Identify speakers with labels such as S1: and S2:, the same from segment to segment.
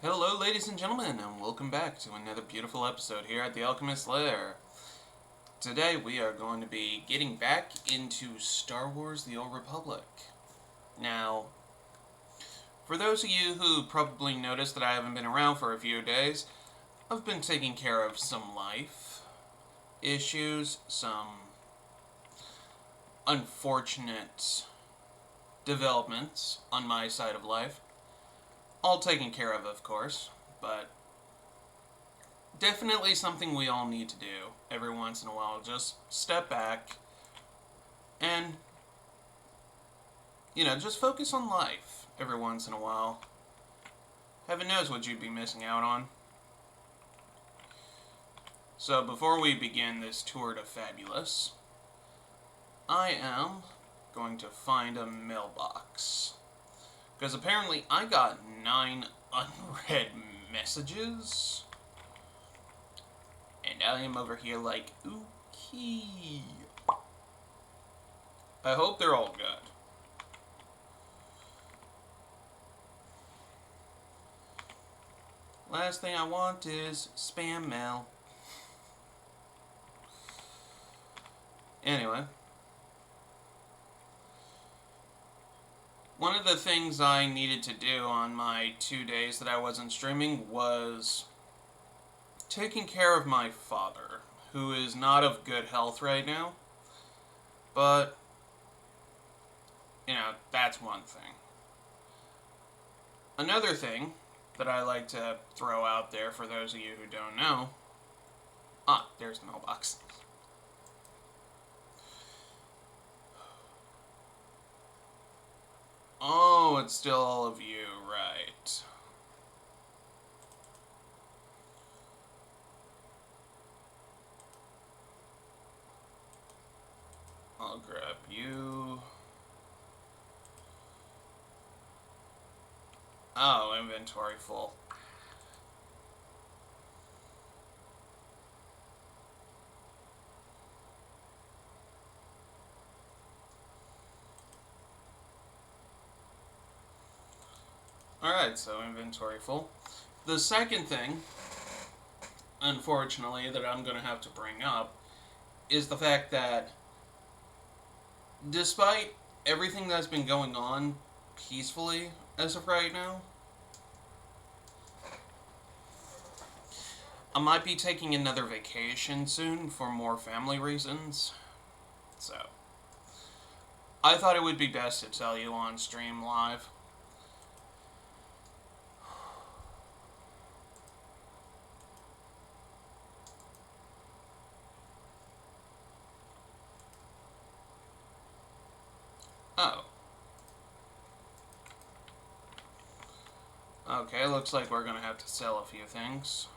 S1: Hello, ladies and gentlemen, and welcome back to another beautiful episode here at the Alchemist's Lair. Today we are going to be getting back into Star Wars The Old Republic. Now, for those of you who probably noticed that I haven't been around for a few days, I've been taking care of some life issues, some unfortunate developments on my side of life. All taken care of course, but definitely something we all need to do every once in a while. Just step back and, just focus on life every once in a while. Heaven knows what you'd be missing out on. So before we begin this tour to Fabulous, I am going to find a mailbox. Because apparently I got 9 unread messages. And I am over here like, okay. I hope they're all good. Last thing I want is spam mail. Anyway. One of the things I needed to do on my 2 days that I wasn't streaming was taking care of my father, who is not of good health right now. But, that's one thing. Another thing that I like to throw out there for those of you who don't know. There's the mailbox. Oh, it's still all of you, right. I'll grab you. Oh, inventory full. Alright, so inventory full. The second thing, unfortunately, that I'm going to have to bring up is the fact that despite everything that's been going on peacefully as of right now, I might be taking another vacation soon for more family reasons. So, I thought it would be best to tell you on stream live. Oh. Okay, looks like we're gonna have to sell a few things.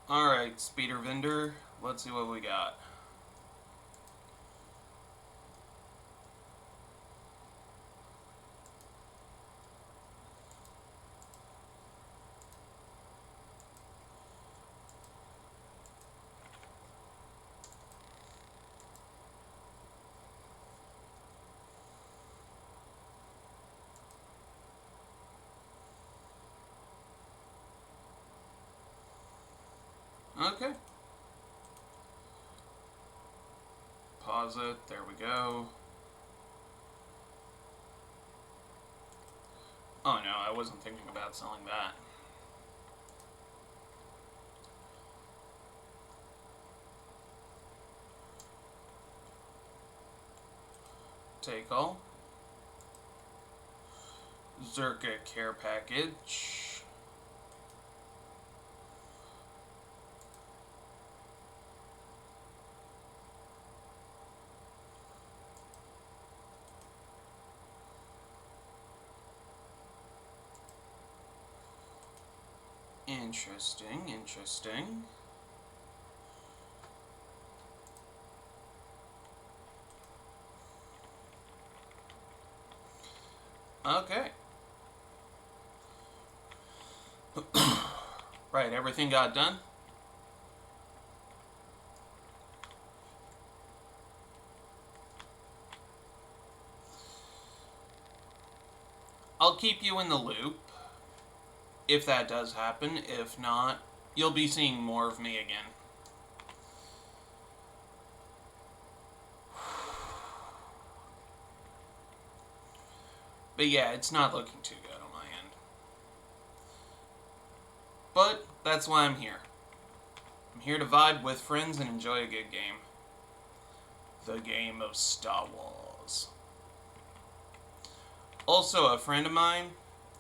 S1: Alright, speeder vendor, let's see what we got. Okay. Pause it. There we go. Oh no, I wasn't thinking about selling that. Take all. Zerka care package. Interesting. Okay. Right, everything got done? I'll keep you in the loop if that does happen. If not, you'll be seeing more of me again. But yeah, it's not looking too good on my end. But that's why I'm here. I'm here to vibe with friends and enjoy a good game. The game of Star Wars. Also, a friend of mine,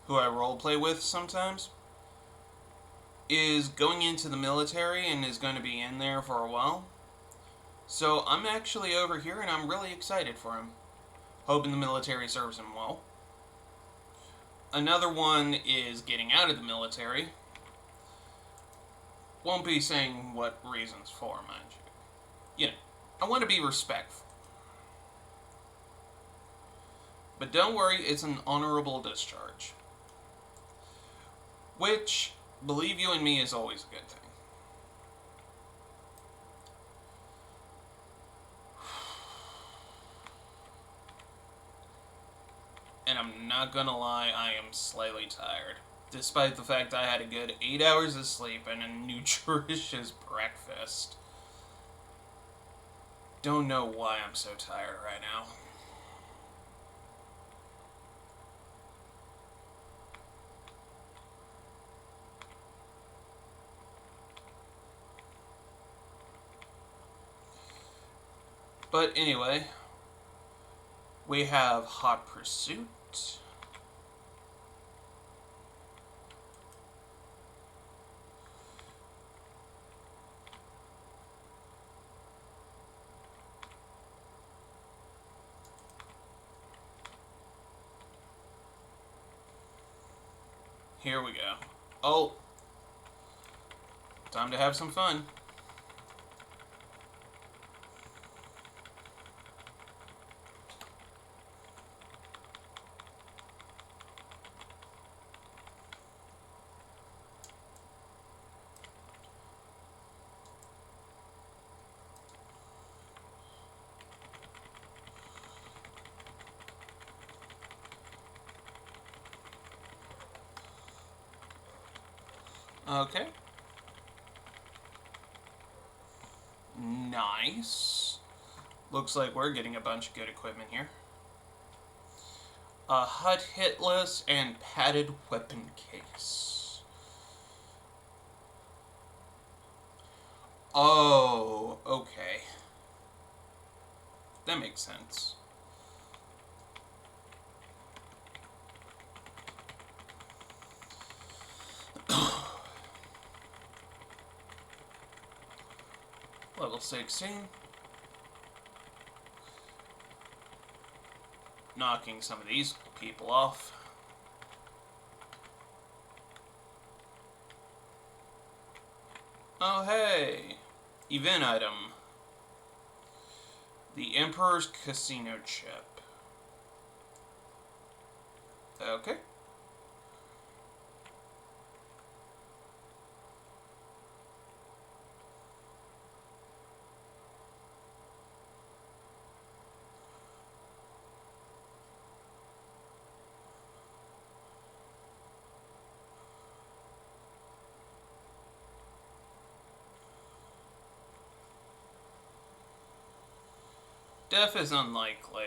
S1: who I roleplay with sometimes, is going into the military and is going to be in there for a while. So I'm actually over here and I'm really excited for him. Hoping the military serves him well. Another one is getting out of the military. Won't be saying what reasons for, mind you. You know, I want to be respectful. But don't worry, it's an honorable discharge. Which, believe you and me, is always a good thing. And I'm not gonna lie, I am slightly tired. Despite the fact I had a good 8 hours of sleep and a nutritious breakfast. Don't know why I'm so tired right now. But anyway, we have Hot Pursuit. Here we go. Oh, time to have some fun. Okay. Nice. Looks like we're getting a bunch of good equipment here. A HUD hitless and padded weapon case. Oh, okay. That makes sense. Level 16. Knocking some of these people off. Oh, hey. Event item. The Emperor's Casino Chip. Okay. Death is unlikely.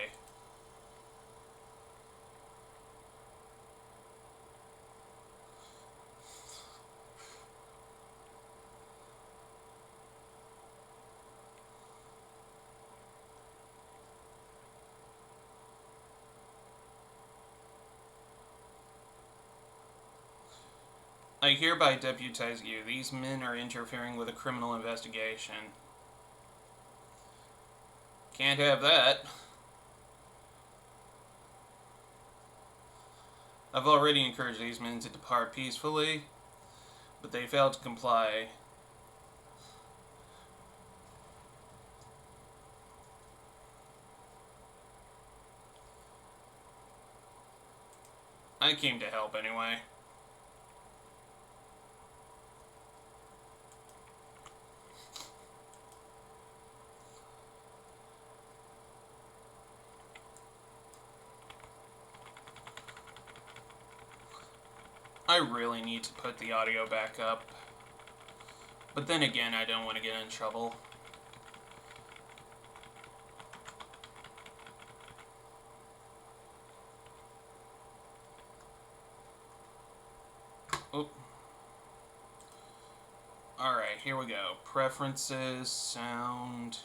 S1: I hereby deputize you. These men are interfering with a criminal investigation. Can't have that. I've already encouraged these men to depart peacefully, but they failed to comply. I came to help anyway. really need to put the audio back up. But then again, I don't want to get in trouble. Oh. Alright, here we go. Preferences, sound.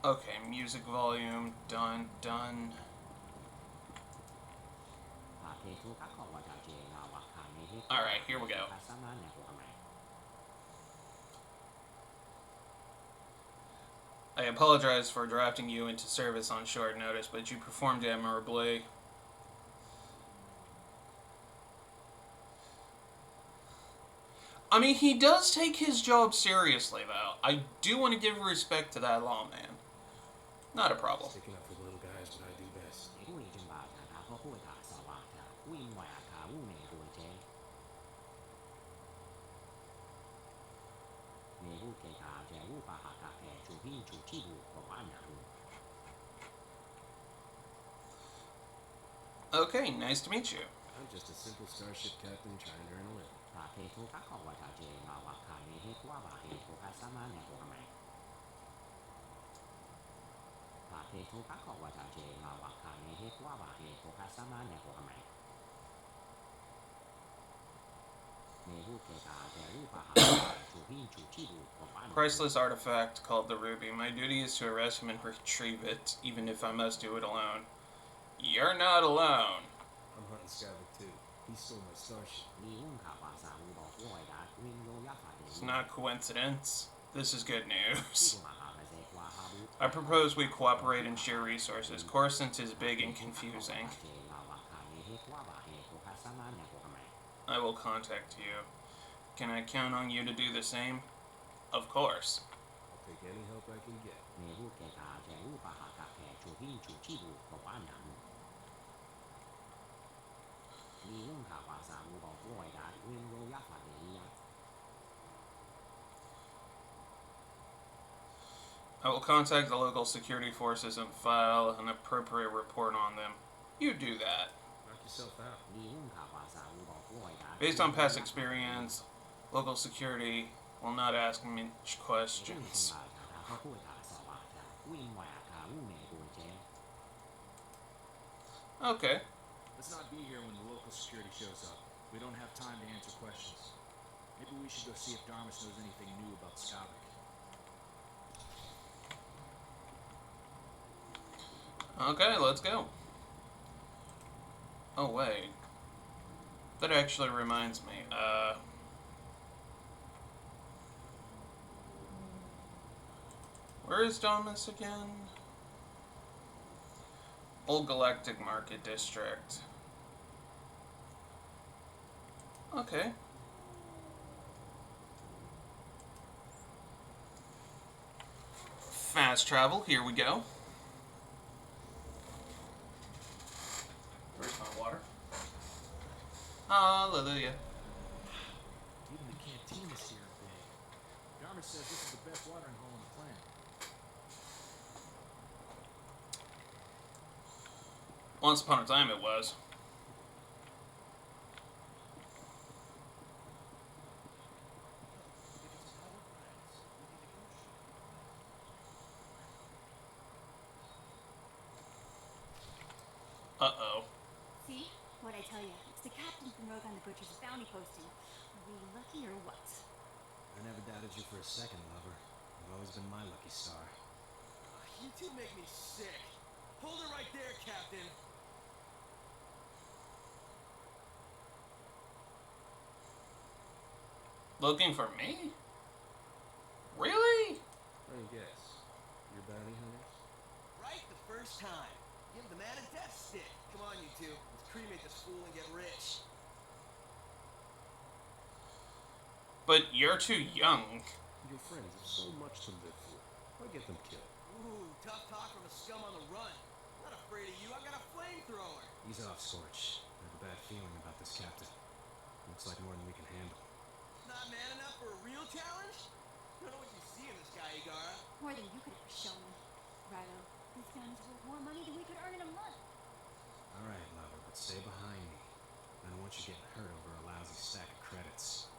S1: Okay, music volume, done. Alright, here we go. I apologize for drafting you into service on short notice, but you performed admirably. I mean, he does take his job seriously, though. I do want to give respect to that lawman. Not a problem.
S2: Sticking up for the little guys, what I do best.
S1: Okay, nice to meet you.
S2: I'm just a simple starship captain trying to earn a living.
S1: Priceless artifact called the Ruby. My duty is to arrest him and retrieve it, even if I must do it alone. You're not alone.
S2: I'm hunting Scavik too. He stole my starship.
S1: It's not coincidence. This is good news. I propose we cooperate and share resources. Coruscant is big and confusing. I will contact you. Can I count on you to do the same? Of course.
S2: I'll take any help I can get.
S1: I will contact the local security forces and file an appropriate report on them. You do that.
S2: Knock yourself out.
S1: Based on past experience, local security will not ask much questions. Okay.
S3: Let's not be here when the local security shows up. We don't have time to answer questions. Maybe we should go see if Darmus knows anything new about Scavik.
S1: Okay, let's go. Oh, wait. That actually reminds me, where is Domus again? Old Galactic Market District. Okay. Fast travel, here we go. Where's my water? Hallelujah.
S3: Even the canteen is here big. Darmus says this is the best watering hole on the planet.
S1: Once upon a time it was. Uh-oh.
S4: See? What'd I tell you? It's the captain from Rogue on the Butcher's bounty posting. Are we lucky or what?
S2: I never doubted you for a second, lover. You've always been my lucky star.
S5: You two make me sick. Hold it right there, Captain.
S1: Looking for me? Really?
S2: Let me guess. You're bounty hunters?
S5: Right the first time. Give the man a death stick. Come on, you two. Let's cremate this fool and get rich.
S1: But you're too young.
S2: Your friends have so much to live for. Why get them killed?
S5: Ooh, tough talk from a scum on the run. I'm not afraid of you. I got a flamethrower.
S2: Ease off, Scorch. I have a bad feeling about this captain. Looks like more than we can handle.
S5: Not man enough for a real challenge? I don't know what you see in this guy, Igara.
S4: More than you could ever show me. Rilo, This bounty's worth more money than we could earn in a month.
S2: Alright, lover, but stay behind me. I don't want you getting hurt over a lousy stack of credits.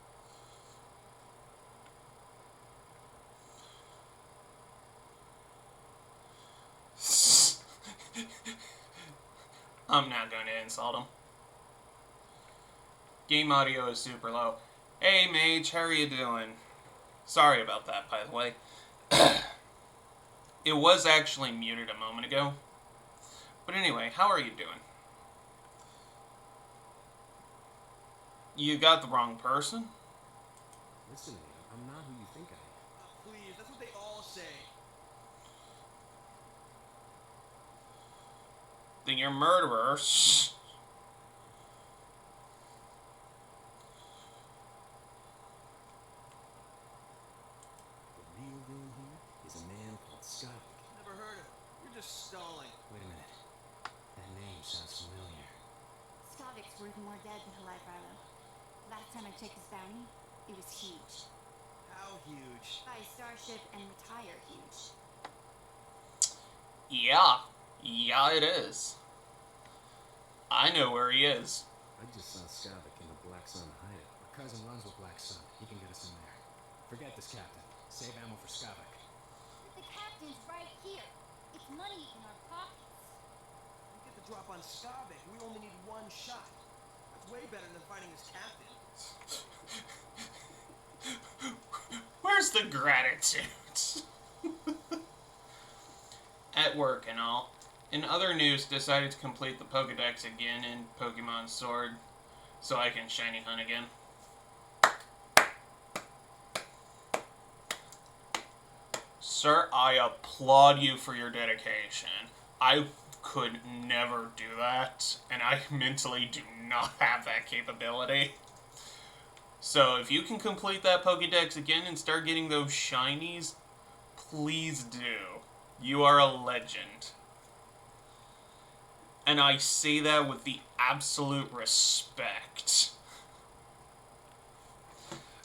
S1: I'm not going to insult him. Game audio is super low. Hey, Mage, how are you doing? Sorry about that, by the way. It was actually muted a moment ago. But anyway, how are you doing? You got the wrong person?
S2: Listen to me, I'm not who you think I am.
S5: Please, that's what they all say.
S1: Then you're a murderer. Shh.
S2: The real villain here is a man called Scott.
S5: Never heard of it. You're just stalling.
S2: Wait a minute. That name sounds familiar.
S4: Skavik's worth more dead than alive, Rilo. Last time I checked his bounty, it was huge.
S5: How huge?
S4: Buy a starship and retire huge.
S1: Yeah. Yeah, it is. I know where he is.
S2: I just saw Scavik in the Black Sun hideout. My cousin runs with Black Sun. He can get us in there. Forget this, Captain. Save ammo for Scavik.
S4: But the captain's right here. It's money in our pockets.
S5: You get the drop on Skavik. We only need one shot. That's way better than fighting his captain.
S1: Where's the gratitude? At work and all. In other news, decided to complete the Pokedex again in Pokemon Sword, so I can shiny hunt again. Sir, I applaud you for your dedication. I could never do that, and I mentally do not have that capability. So if you can complete that Pokedex again and start getting those shinies, please do. You are a legend. And I say that with the absolute respect.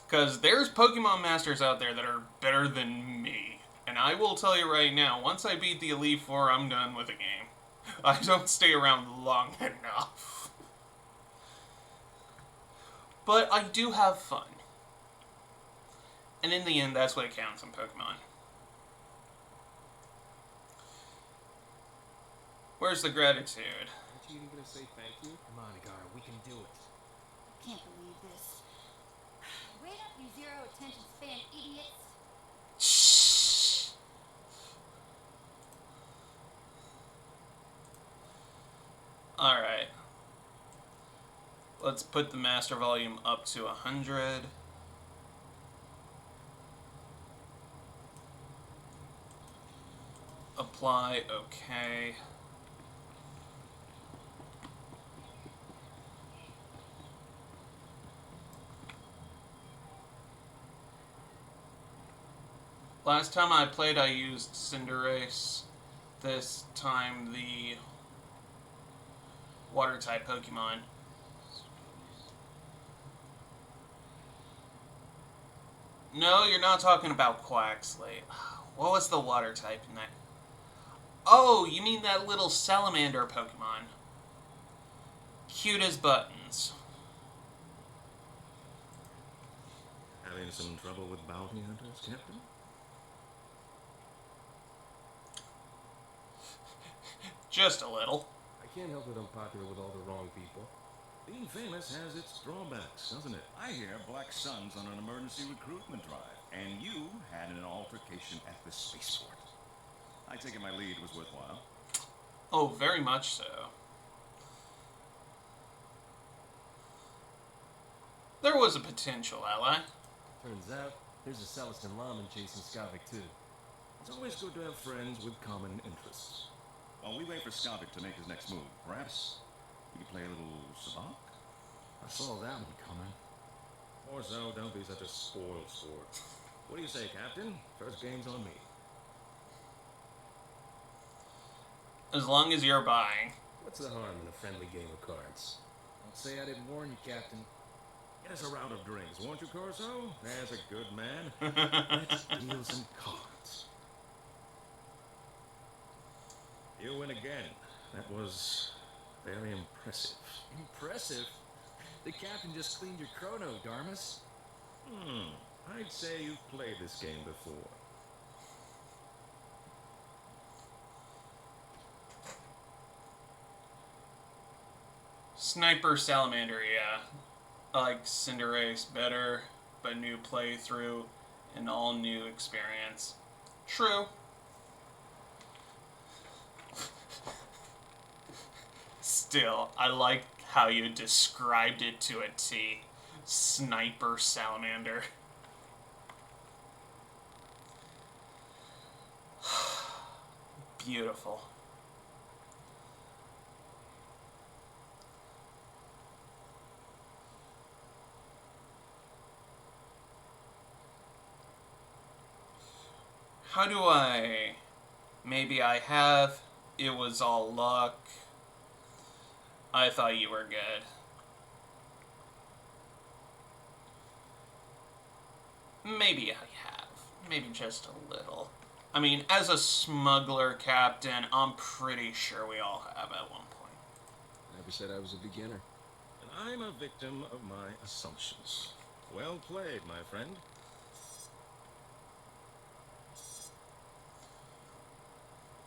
S1: Because there's Pokemon Masters out there that are better than me. And I will tell you right now, once I beat the Elite Four, I'm done with the game. I don't stay around long enough. But I do have fun. And in the end, that's what counts in Pokemon. Where's the gratitude?
S2: Aren't you even gonna say thank you? Come on, Igara, we can do it.
S4: Can't believe this. Wait up, you zero attention span idiots.
S1: Shh. Alright. Let's put the master volume up to 100. Apply, okay. Last time I played, I used Cinderace. This time, the Water-type Pokemon. No, you're not talking about Quaxley. What was the Water-type in that? Oh, you mean that little Salamander Pokemon. Cute as buttons.
S6: Having some trouble with bounty hunters, Captain?
S1: Just a little.
S2: I can't help it I'm popular with all the wrong people.
S6: Being famous has its drawbacks, doesn't it?
S7: I hear Black Sun's on an emergency recruitment drive, and you had an altercation at the spaceport. I take it my lead was worthwhile.
S1: Oh, very much so. There was a potential ally.
S2: Turns out, there's a Celestin lawman chasing Skavik too.
S6: It's always good to have friends with common interests.
S7: While we wait for Skavik to make his next move, perhaps we could play a little sabacc?
S2: I saw that one coming.
S6: Orzo, don't be such a spoiled sport. What do you say, Captain? First game's on me.
S1: As long as you're buying.
S2: What's the harm in a friendly game of cards?
S3: Don't say I didn't warn you, Captain.
S6: Get us a round of drinks, won't you, Corso? There's a good man.
S2: Let's deal some cards.
S6: You win again. That was very impressive.
S3: Impressive? The captain just cleaned your chrono, Darmus.
S6: I'd say you've played this game before.
S1: Sniper Salamander, yeah. I like Cinderace better, but new playthrough, an all new experience. True. Still, I like how you described it to a T. Sniper Salamander. Beautiful. How do I... Maybe I have. It was all luck. I thought you were good. Maybe I have. Maybe just a little. I mean, as a smuggler captain, I'm pretty sure we all have at one point.
S2: Never said I was a beginner.
S6: And I'm a victim of my assumptions. Well played, my friend.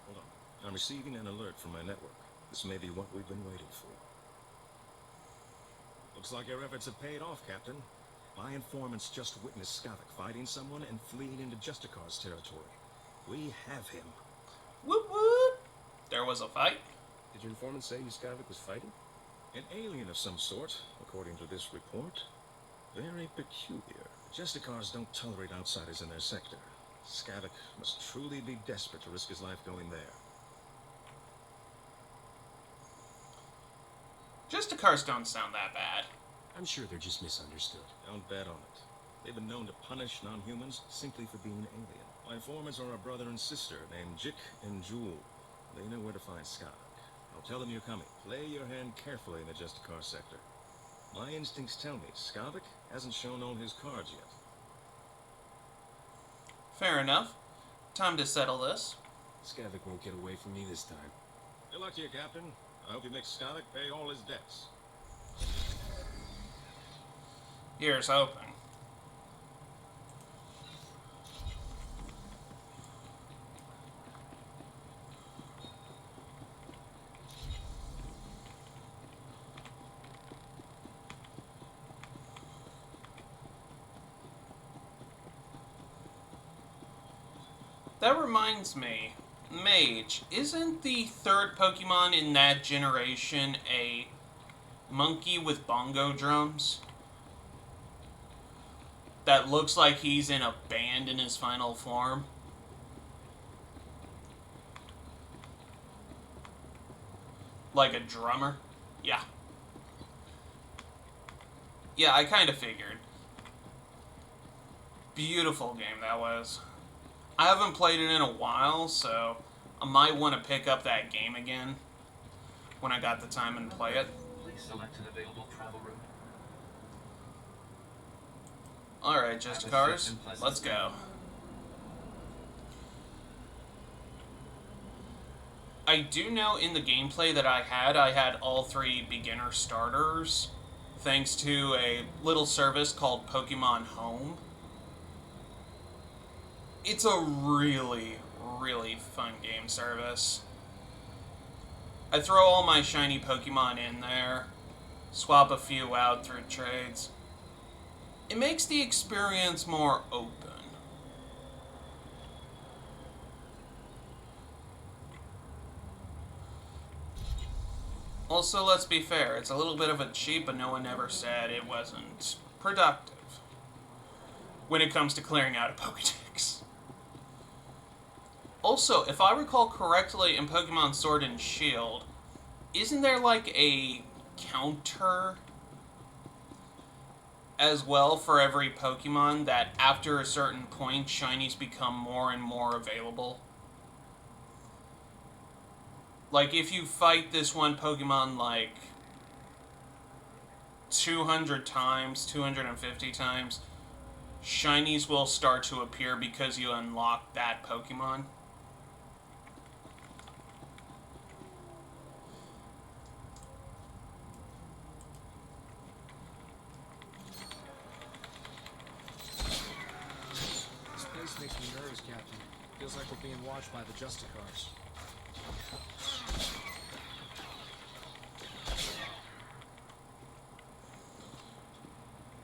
S6: Hold on. I'm receiving an alert from my network. This may be what we've been waiting for. Looks like your efforts have paid off, Captain. My informants just witnessed Skavik fighting someone and fleeing into Justicar's territory. We have him.
S1: Whoop whoop! There was a fight.
S2: Did your informant say Skavik was fighting?
S6: An alien of some sort, according to this report. Very peculiar. Justicars don't tolerate outsiders in their sector. Skavik must truly be desperate to risk his life going there.
S1: Justicars don't sound that bad.
S2: I'm sure they're just misunderstood.
S6: Don't bet on it. They've been known to punish non-humans simply for being alien. My informants are a brother and sister named Jik and Jewel. They know where to find Skavik. I'll tell them you're coming. Play your hand carefully in the Justicar sector. My instincts tell me Skavik hasn't shown all his cards yet.
S1: Fair enough. Time to settle this.
S2: Skavik won't get away from me this time.
S6: Good luck to you, Captain. I hope you make Skavik pay all his debts.
S1: Here's hoping. That reminds me, Mage, isn't the third Pokemon in that generation a monkey with bongo drums? That looks like he's in a band in his final form. Like a drummer? Yeah. Yeah, I kind of figured. Beautiful game that was. I haven't played it in a while, so I might want to pick up that game again when I got the time and play it.
S8: Please select an available travel route.
S1: Alright, Justicars, let's go. I do know in the gameplay that I had all three beginner starters, thanks to a little service called Pokemon Home. It's a really, really fun game service. I throw all my shiny Pokemon in there, swap a few out through trades. It makes the experience more open. Also, let's be fair, it's a little bit of a cheat, but no one ever said it wasn't productive when it comes to clearing out a Pokedex. Also, if I recall correctly in Pokemon Sword and Shield, isn't there like a counter as well for every Pokemon that after a certain point, shinies become more and more available? Like, if you fight this one Pokemon, like, 200 times, 250 times, shinies will start to appear because you unlock that Pokemon.
S2: Feels like we're being watched by the Justicars.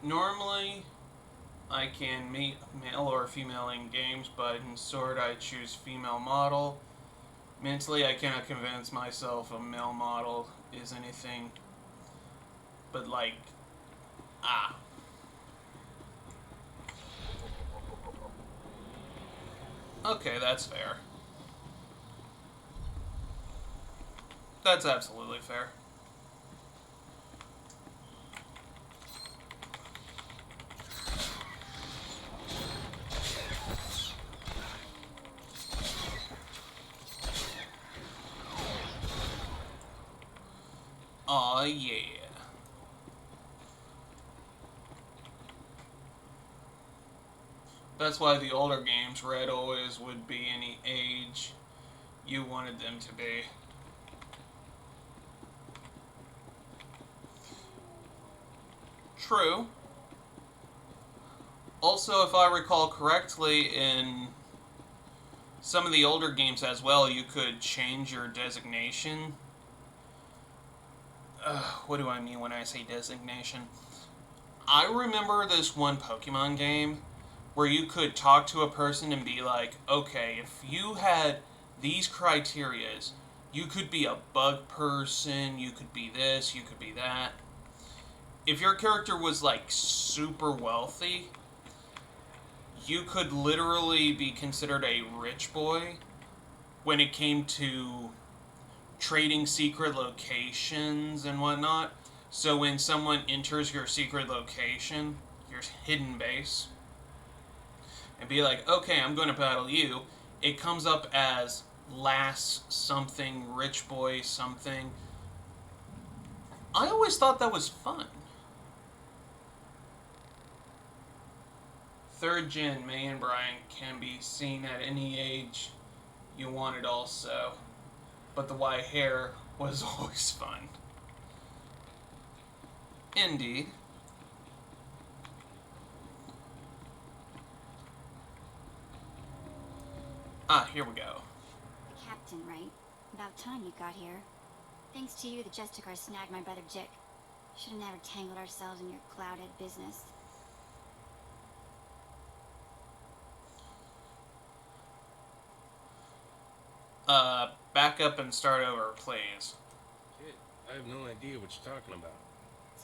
S1: Normally, I can meet male or female in games, but in Sword I choose female model. Mentally, I cannot convince myself a male model is anything but like, ah. Okay, that's fair. That's absolutely fair. Aw, yeah. That's why the older games, Red always would be any age you wanted them to be. True. Also, if I recall correctly, in some of the older games as well, you could change your designation. What do I mean when I say designation? I remember this one Pokemon game where you could talk to a person and be like, okay, if you had these criterias, you could be a bug person, you could be this, you could be that. If your character was like super wealthy, you could literally be considered a rich boy when it came to trading secret locations and whatnot. So when someone enters your secret location, your hidden base, and be like, okay, I'm going to battle you, it comes up as last something, rich boy something. I always thought that was fun. 3rd gen May and Brian can be seen at any age you wanted also, but the white hair was always fun. Indeed. Ah, here we go.
S4: The captain, right? About time you got here. Thanks to you, the Justicars snagged my brother Jick. Should have never tangled ourselves in your cloudhead business.
S1: Back up and start over, please.
S9: Shit, I have no idea what you're talking about.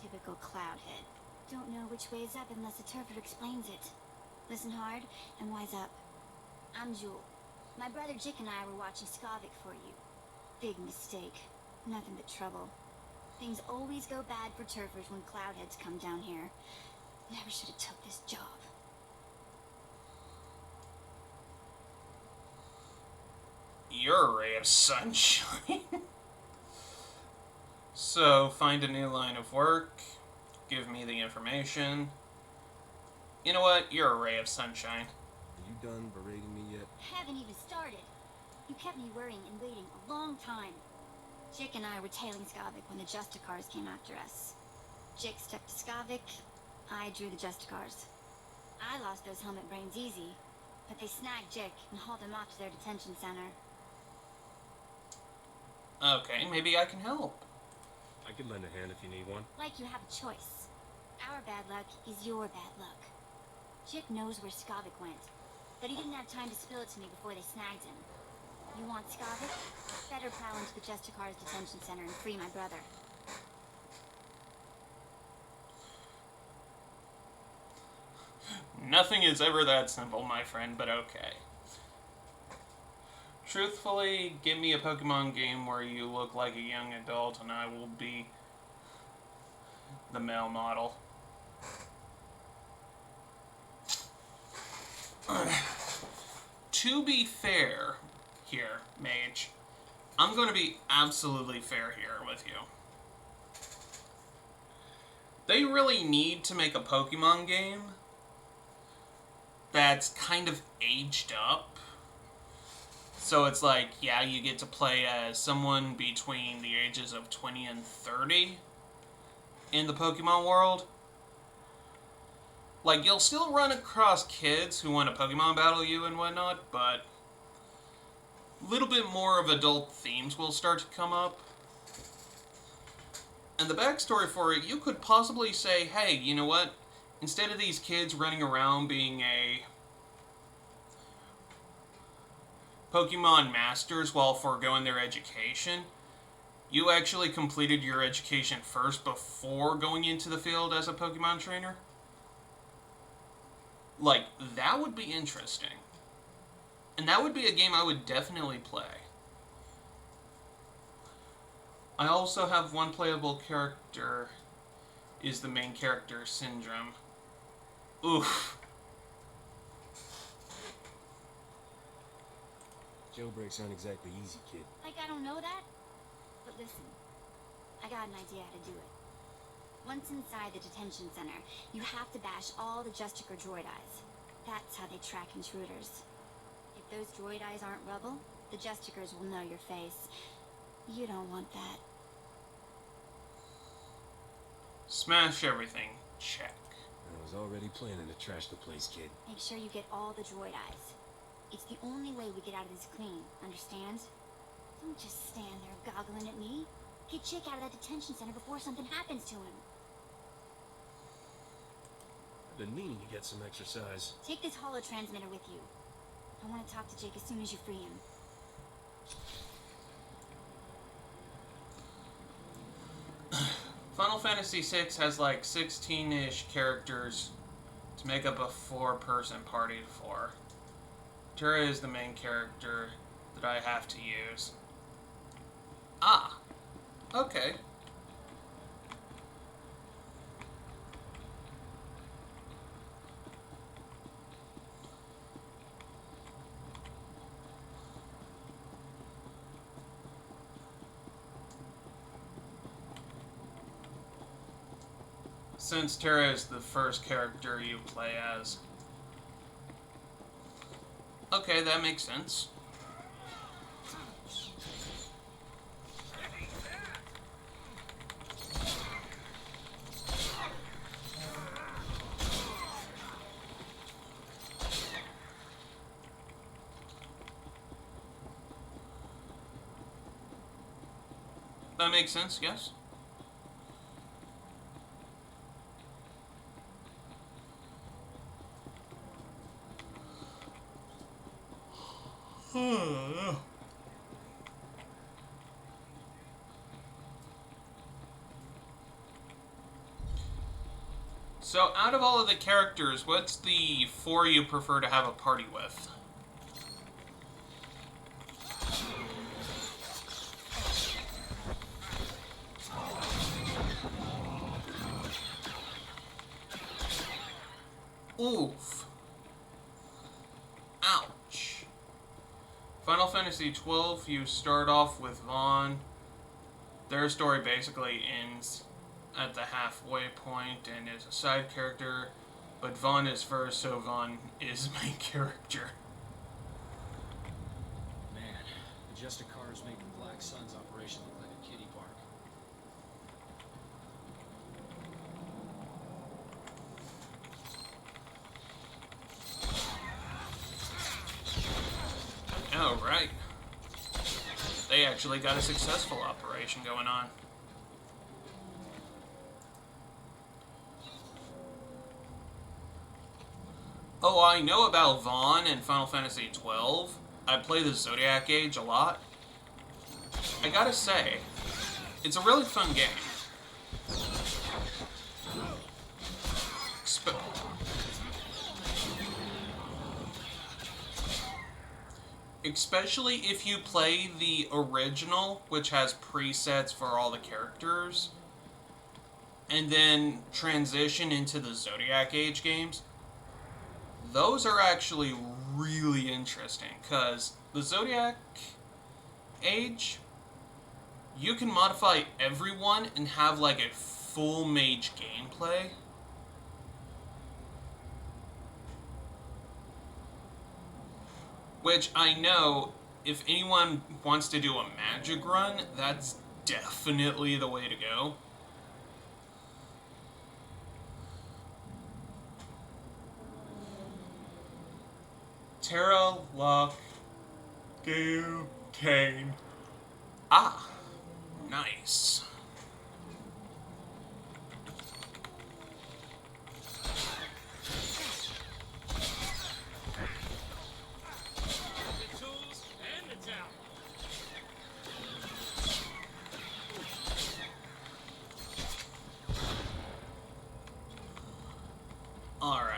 S4: Typical cloudhead. Don't know which way is up unless the interpreter explains it. Listen hard and wise up. I'm Jewel. My brother Jick and I were watching Skavik for you. Big mistake. Nothing but trouble. Things always go bad for turfers when cloudheads come down here. Never should have took this job.
S1: You're a ray of sunshine. So, find a new line of work. Give me the information. You know what? You're a ray of sunshine.
S9: Are you done berating me yet?
S4: Haven't even started. You kept me worrying and waiting a long time. Jick and I were tailing Skavik when the Justicars came after us. Jick stuck to Skavik. I drew the Justicars. I lost those helmet brains easy, but they snagged Jick and hauled him off to their detention center.
S1: Okay, maybe I can help.
S9: I could lend a hand if you need one.
S4: Like you have a choice. Our bad luck is your bad luck. Jick knows where Skavik went, but he didn't have time to spill it to me before they snagged him. You want Skavik? Better plow into the Justicars detention center and free my brother.
S1: Nothing is ever that simple, my friend, but okay. Truthfully, give me a Pokemon game where you look like a young adult and I will be the male model. To be fair here, Mage, I'm going to be absolutely fair here with you. They really need to make a Pokemon game that's kind of aged up. So it's like, yeah, you get to play as someone between the ages of 20 and 30 in the Pokemon world. Like, you'll still run across kids who want to Pokemon battle you and whatnot, but little bit more of adult themes will start to come up. And the backstory for it, you could possibly say, hey, you know what? Instead of these kids running around being a Pokemon masters while foregoing their education, you actually completed your education first before going into the field as a Pokemon trainer. Like, that would be interesting. And that would be a game I would definitely play. I also have one playable character is the main character, Syndrome. Oof.
S9: Jailbreaks aren't exactly easy, kid.
S4: Like I don't know that? But listen, I got an idea how to do it. Once inside the detention center, you have to bash all the Justicar droid eyes. That's how they track intruders. If those droid eyes aren't rubble, the Justicars will know your face. You don't want that.
S1: Smash everything. Check.
S9: I was already planning to trash the place, kid.
S4: Make sure you get all the droid eyes. It's the only way we get out of this clean, understand? Don't just stand there goggling at me. Get Chick out of that detention center before something happens to him.
S9: I've been meaning to get some exercise.
S4: Take this holotransmitter with you. I want to talk to Jake as soon as you free him.
S1: Final Fantasy VI has like 16-ish characters to make up a 4-person party for. Terra is the main character that I have to use. Ah! Okay. Since Terra is the first character you play as. Okay, that makes sense. That makes sense, yes. So, out of all of the characters, what's the 4 you prefer to have a party with? Oof. Ouch. Final Fantasy XII, you start off with Vaughn. Their story basically ends at the halfway point and is a side character, but Vaughn is first, so Vaughn is main character.
S3: Man, the Justicars make the Black Sun's operation look like a kiddie park.
S1: Oh, right. They actually got a successful operation going on. Oh, I know about Vaughn and Final Fantasy XII. I play the Zodiac Age a lot. I gotta say, it's a really fun game. Especially if you play the original, which has presets for all the characters, and then transition into the Zodiac Age games. Those are actually really interesting, because the Zodiac Age, you can modify everyone and have like a full mage gameplay. Which I know, if anyone wants to do a magic run, that's definitely the way to go. Terra, Luck, Gale. Kane. Ah, nice.
S9: The tools and the talent.
S1: Alright.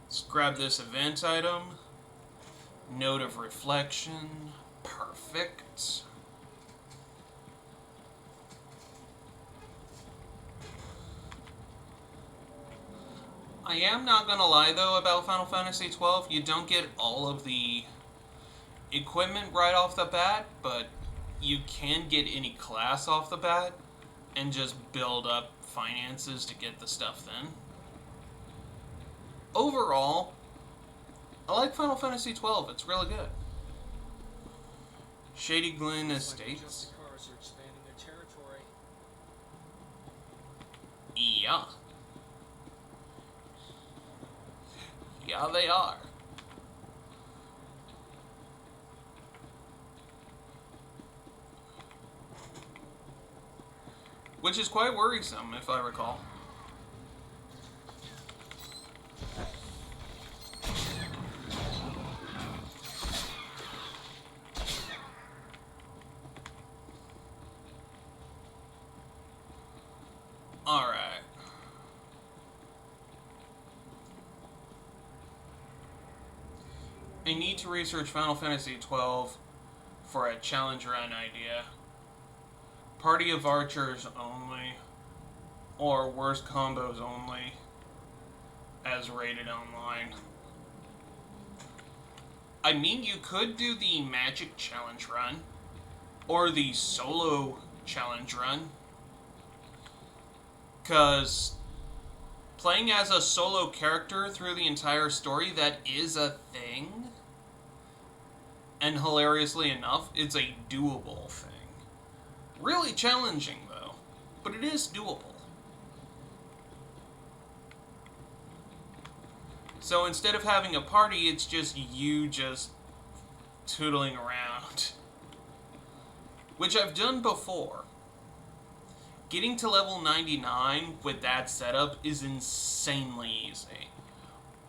S1: Let's grab this event item. Note of reflection. Perfect. I am not gonna lie though about Final Fantasy XII. You don't get all of the equipment right off the bat, but you can get any class off the bat and just build up finances to get the stuff then. Overall, I like Final Fantasy XII. It's really good. Shady Glen Estates.
S3: Justicars are expanding their territory.
S1: Yeah. Yeah, they are. Which is quite worrisome, if I recall. Alright. I need to research Final Fantasy XII for a challenge run idea. Party of archers only, or worst combos only, as rated online. I mean, you could do the magic challenge run, or the solo challenge run, because playing as a solo character through the entire story, that is a thing. And hilariously enough, it's a doable thing. Really challenging, though. But it is doable. So instead of having a party, it's just you just tootling around. Which I've done before. Getting to level 99 with that setup is insanely easy.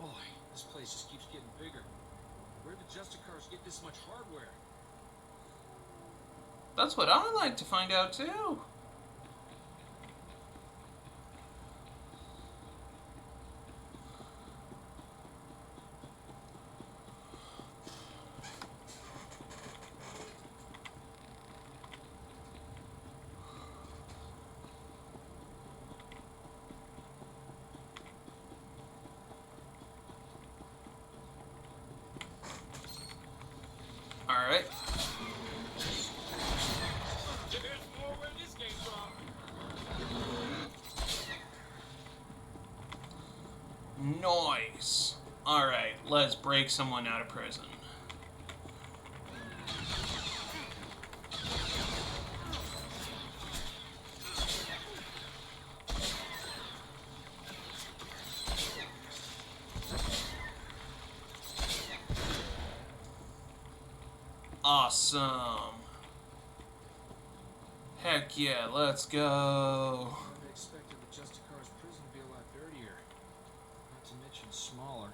S3: Boy, this place just keeps getting bigger. Where did the Justicars get this much hardware?
S1: That's what I like to find out too. Alright.
S9: There's more where this came from.
S1: Nice. Alright, let's break someone out of prison. Awesome. Heck yeah, let's go.
S3: I would have expected the Justicars prison to be a lot dirtier. Not to mention smaller.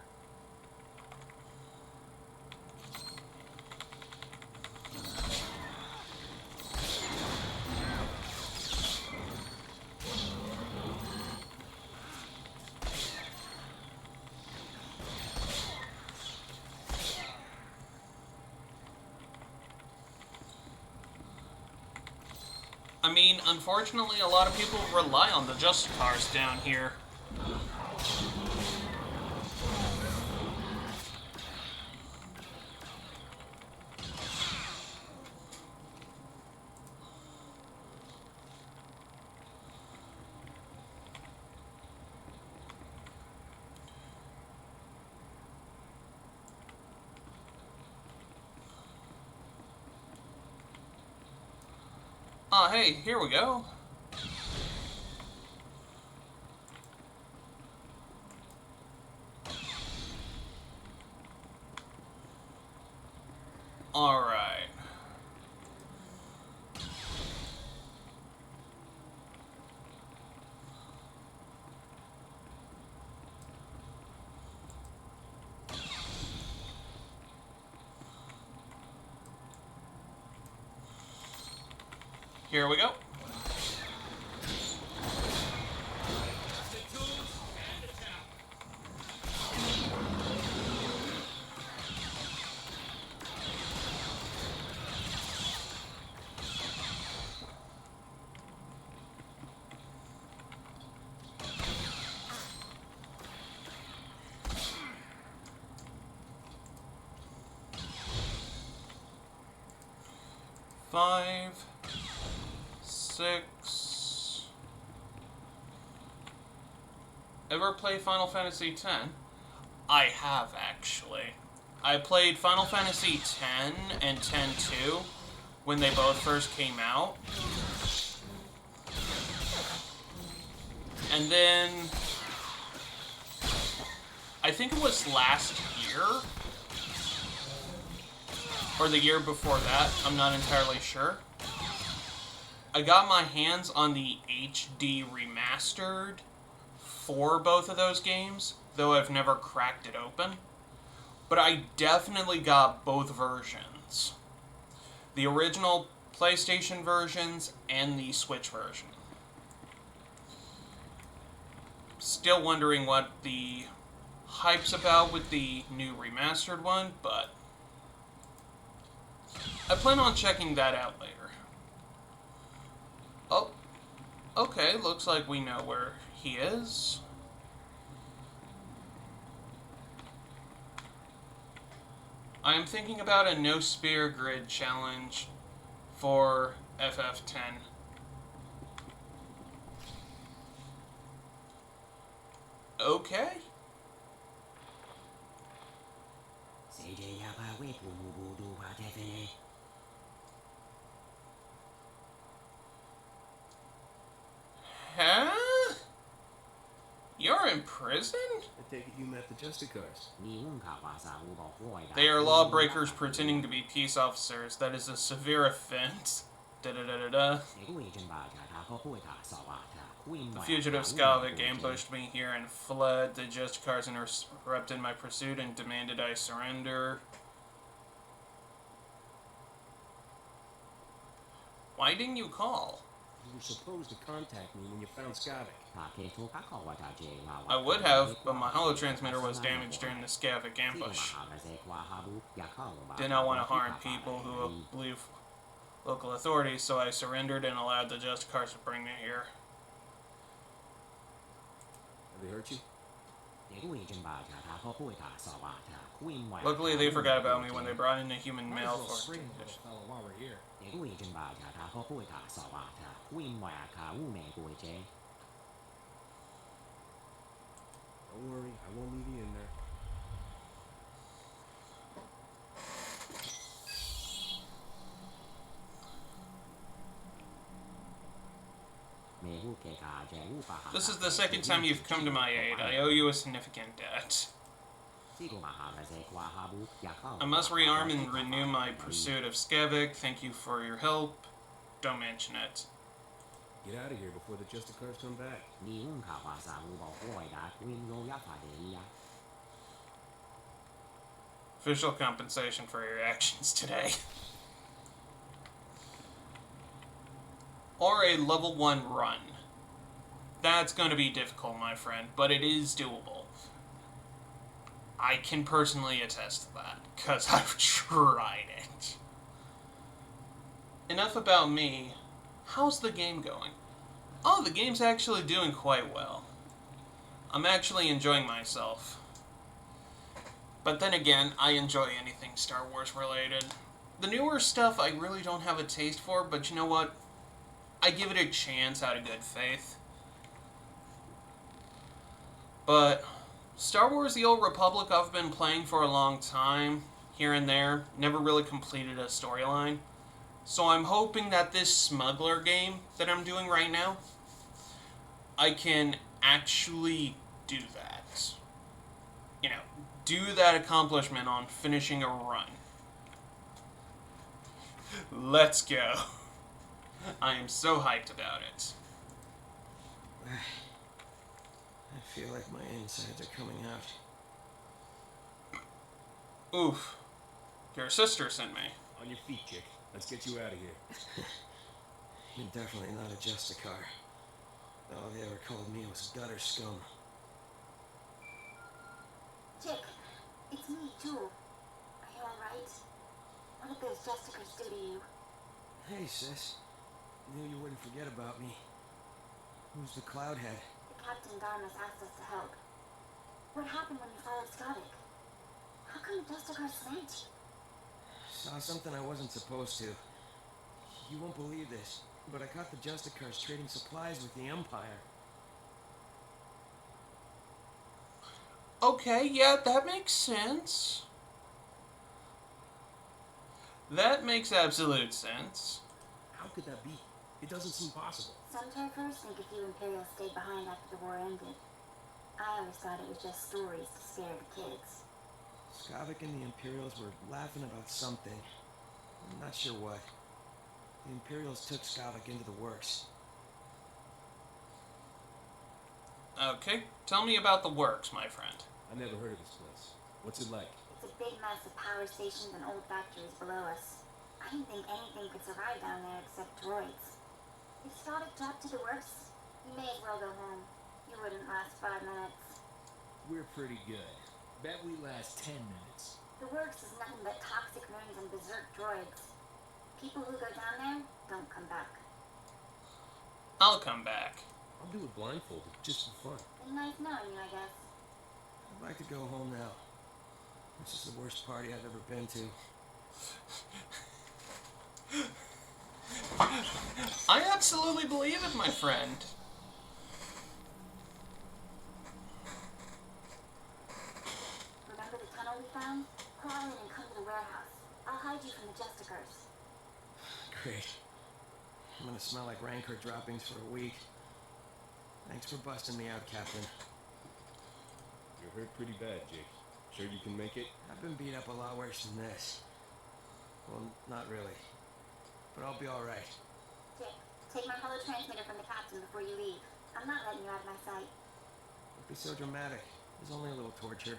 S1: I mean, unfortunately, a lot of people rely on the Justicars down here. Hey, here we go. Here we go.
S9: The tools and the towel.
S1: Five, 6. Ever play Final Fantasy X? I have, actually. I played Final Fantasy X and X-2 when they both first came out. And then I think it was last year or the year before that, I'm not entirely sure. I got my hands on the HD remastered for both of those games, though I've never cracked it open. But I definitely got both versions. The original PlayStation versions and the Switch version. Still wondering what the hype's about with the new remastered one, but I plan on checking that out later. Oh, okay, looks like we know where he is. I'm thinking about a no spear grid challenge for FF10. Okay. Huh? You're in prison?
S5: I take it you met the Justicars.
S1: They are lawbreakers pretending to be peace officers. That is a severe offense. Da-da-da-da-da. The fugitive Skavik ambushed me here and fled. The Justicars interrupted my pursuit and demanded I surrender. Why didn't you call?
S5: You were supposed to contact me when you found Skavik.
S1: I would have, but my holotransmitter was damaged during the Skavik ambush. Did not want to harm people who believe local authorities, so I surrendered and allowed the Justicars to bring me here.
S5: Have they hurt you?
S1: Luckily, they forgot about me when they brought in a human male for
S3: Bring the fellow while we're here.
S5: Don't worry, I won't leave you in there.
S1: This is the second time you've come to my aid. I owe you a significant debt. I must rearm and renew my pursuit of Skavik. Thank you for your help. Don't mention it.
S5: Get out of here before the Justicars come back.
S1: Official compensation for your actions today. Or a level 1 run. That's going to be difficult, my friend, but it is doable. I can personally attest to that, because I've tried it. Enough about me. How's the game going? Oh, the game's actually doing quite well. I'm actually enjoying myself. But then again, I enjoy anything Star Wars related. The newer stuff I really don't have a taste for, but you know what? I give it a chance out of good faith. But Star Wars The Old Republic I've been playing for a long time, here and there, never really completed a storyline. So I'm hoping that this smuggler game that I'm doing right now, I can actually do that. You know, do that accomplishment on finishing a run. Let's go. I am so hyped about it.
S5: I feel like my insides are coming out.
S1: Oof. Your sister sent me.
S3: On your feet, chick. Let's get you out of here.
S5: You're definitely not a Justicar. All they ever called me was gutter scum.
S4: Chick, it's me, Jewel. Are you alright? What did those Justicars do to you?
S5: Hey, sis. Knew you wouldn't forget about me. Who's the Cloudhead?
S4: The Captain Darmus asked us to help. What happened when you followed Skovic? How come the Justicars snagged you?
S5: Saw something I wasn't supposed to. You won't believe this, but I caught the Justicars trading supplies with the Empire.
S1: Okay, yeah, that makes sense. That makes absolute sense.
S2: How could that be? It doesn't seem possible.
S4: Some Turfers think a few Imperials stayed behind after the war ended. I always thought it was just stories to scare the kids.
S5: Skovic and the Imperials were laughing about something. I'm not sure what. The Imperials took Skovic into the works.
S1: Okay, tell me about the works, my friend.
S2: I never heard of this place. What's it like?
S4: It's a big mess of power stations and old factories below us. I didn't think anything could survive down there except droids. If Skovic dropped to the works, you may as well go home. You wouldn't last 5 minutes.
S2: We're pretty good. Bet we last 10 minutes.
S4: The works is nothing but toxic ruins and berserk droids. People who go down there don't come back.
S1: I'll come back.
S2: I'll do it blindfolded, just for fun.
S4: Been nice knowing you, I guess.
S5: I'd like to go home now. This is the worst party I've ever been to.
S1: I absolutely believe it, my friend.
S4: Remember the tunnel we found? Crawl in and come to the warehouse. I'll hide you from the Justicars.
S5: Great. I'm gonna smell like Rancor droppings for a week. Thanks for busting me out, Captain.
S2: You're hurt pretty bad, Jake. Sure you can make it?
S5: I've been beat up a lot worse than this. Well, not really. But I'll be alright.
S4: Dick, take my holo transmitter from the captain before you leave. I'm not letting you out of my sight.
S5: Don't be so dramatic. There's only a little torture.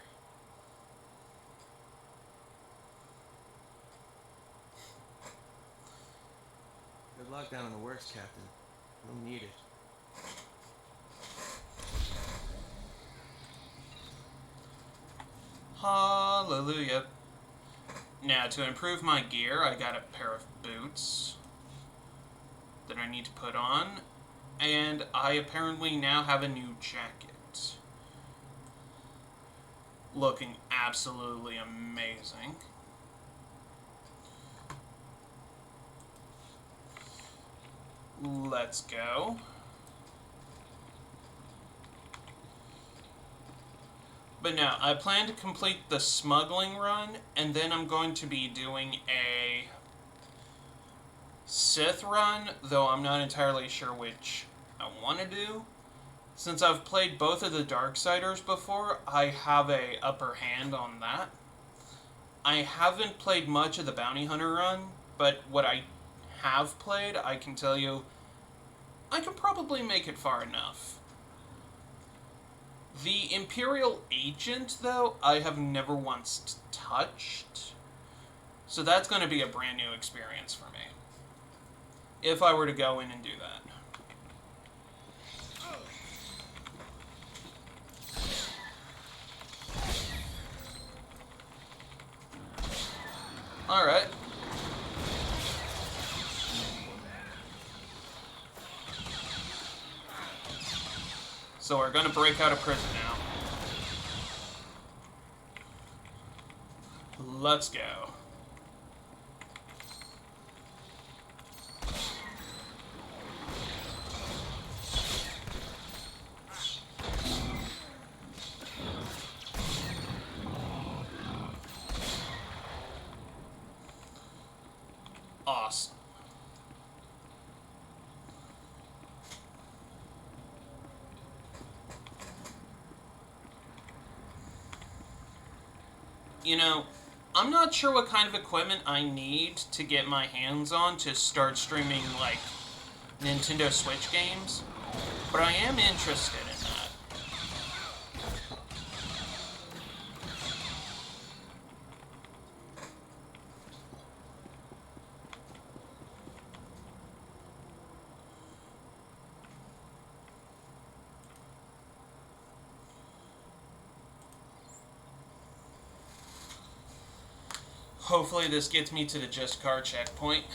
S5: Good luck down in the works, Captain. You'll need it.
S1: Hallelujah. Now, to improve my gear, I got a pair of boots that I need to put on, and I apparently now have a new jacket. Looking absolutely amazing. Let's go. But no, I plan to complete the smuggling run, and then I'm going to be doing a Sith run, though I'm not entirely sure which I want to do. Since I've played both of the Darksiders before, I have a upper hand on that. I haven't played much of the Bounty Hunter run, but what I have played, I can tell you, I can probably make it far enough. The Imperial Agent, though, I have never once touched. So that's going to be a brand new experience for me. If I were to go in and do that. Alright. So we're gonna break out of prison now. Let's go. Awesome. You know, I'm not sure what kind of equipment I need to get my hands on to start streaming, like, Nintendo Switch games, but I am interested in that. Hopefully this gets me to the just car checkpoint.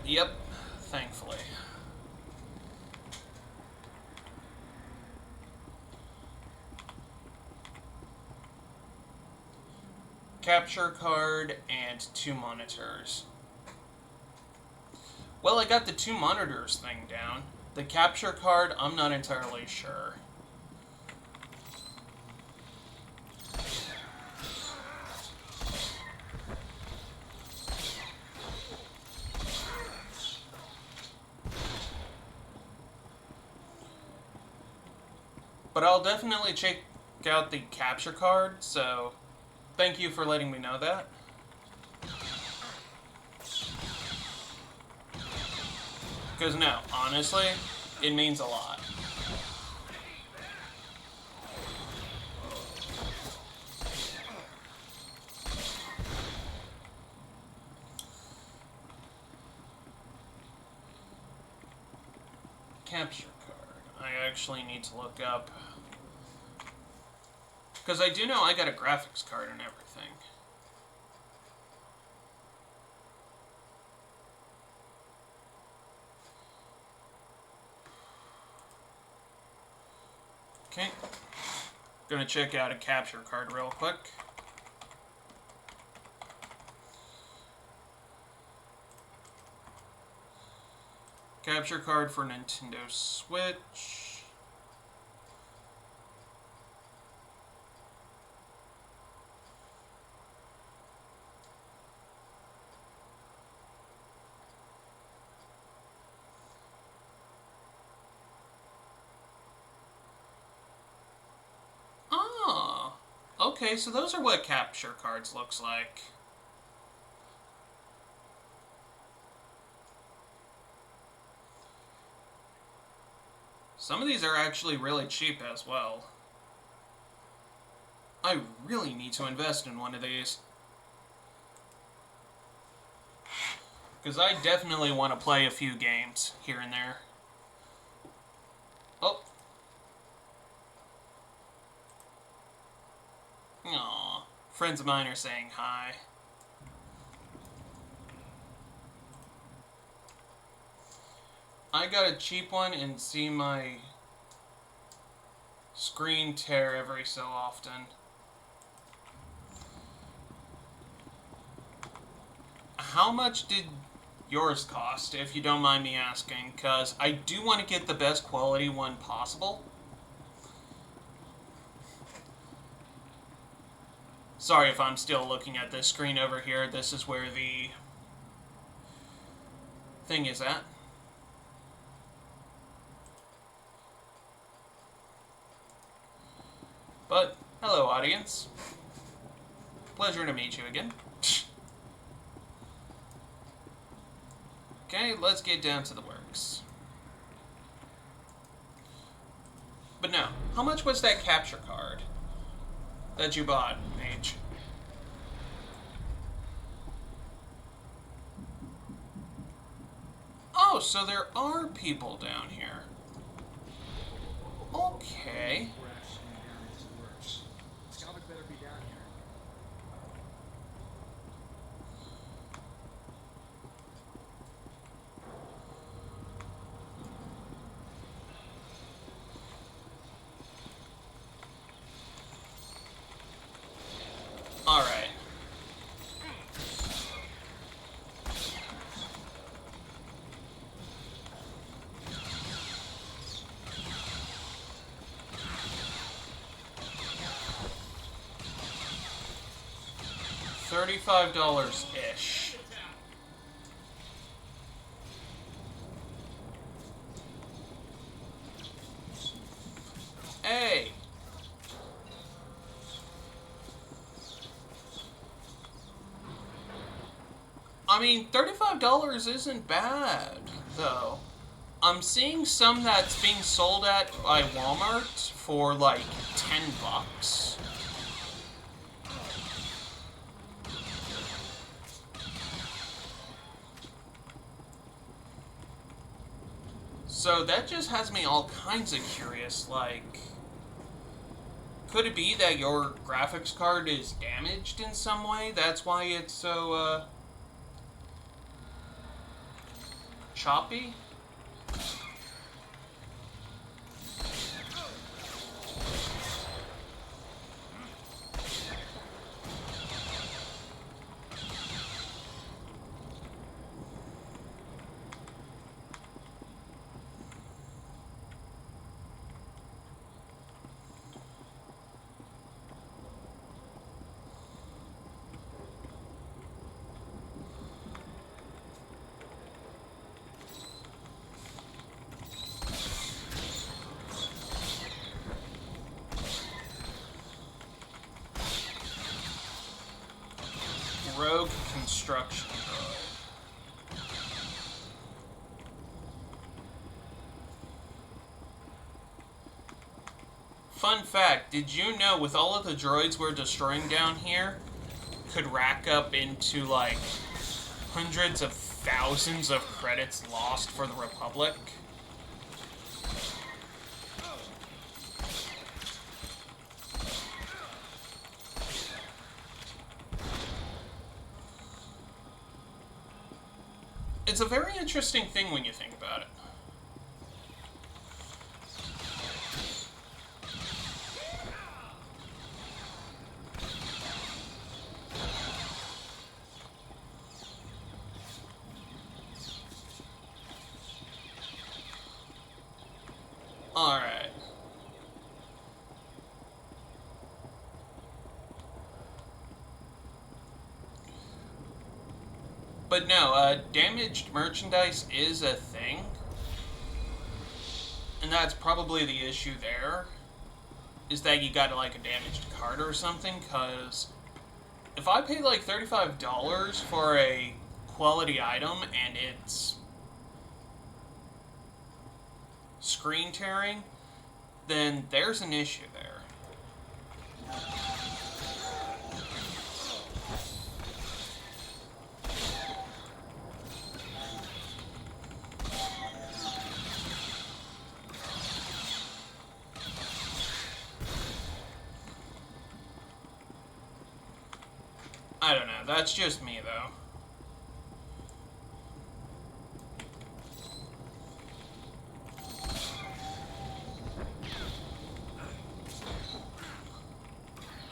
S1: Yep, thankfully. Capture card and 2 monitors. Well, I got the 2 monitors thing down. The capture card, I'm not entirely sure. But I'll definitely check out the capture card, so thank you for letting me know that. Because no, honestly, it means a lot. Capture card. I actually need to look up. Because I do know I got a graphics card and everything. Okay. Gonna check out a capture card real quick. Capture card for Nintendo Switch. Ah, okay, so those are what capture cards looks like. Some of these are actually really cheap as well. I really need to invest in one of these. Because I definitely want to play a few games here and there. Oh. Aww. Friends of mine are saying hi. I got a cheap one and see my screen tear every so often. How much did yours cost, if you don't mind me asking? Because I do want to get the best quality one possible. Sorry if I'm still looking at this screen over here. This is where the thing is at. But, hello audience. Pleasure to meet you again. Okay, let's get down to the works. But no, how much was that capture card that you bought, Paige? Oh, so there are people down here. Okay.
S3: Scott better be down here.
S1: Alright. $35-ish. Hey! I mean, $35 isn't bad, though. I'm seeing some that's being sold at by Walmart for like $10. So that just has me all kinds of curious, like, Could it be that your graphics card is damaged in some way? That's why it's so, choppy? Rogue construction droid. Fun fact, did you know with all of the droids we're destroying down here, could rack up into like hundreds of thousands of credits lost for the Republic? It's a very interesting thing when you think about it. Alright. But no, damaged merchandise is a thing. And that's probably the issue there. Is that you got like a damaged card or something, because if I pay like $35 for a quality item and it's screen tearing, then there's an issue there. I don't know, that's just me though.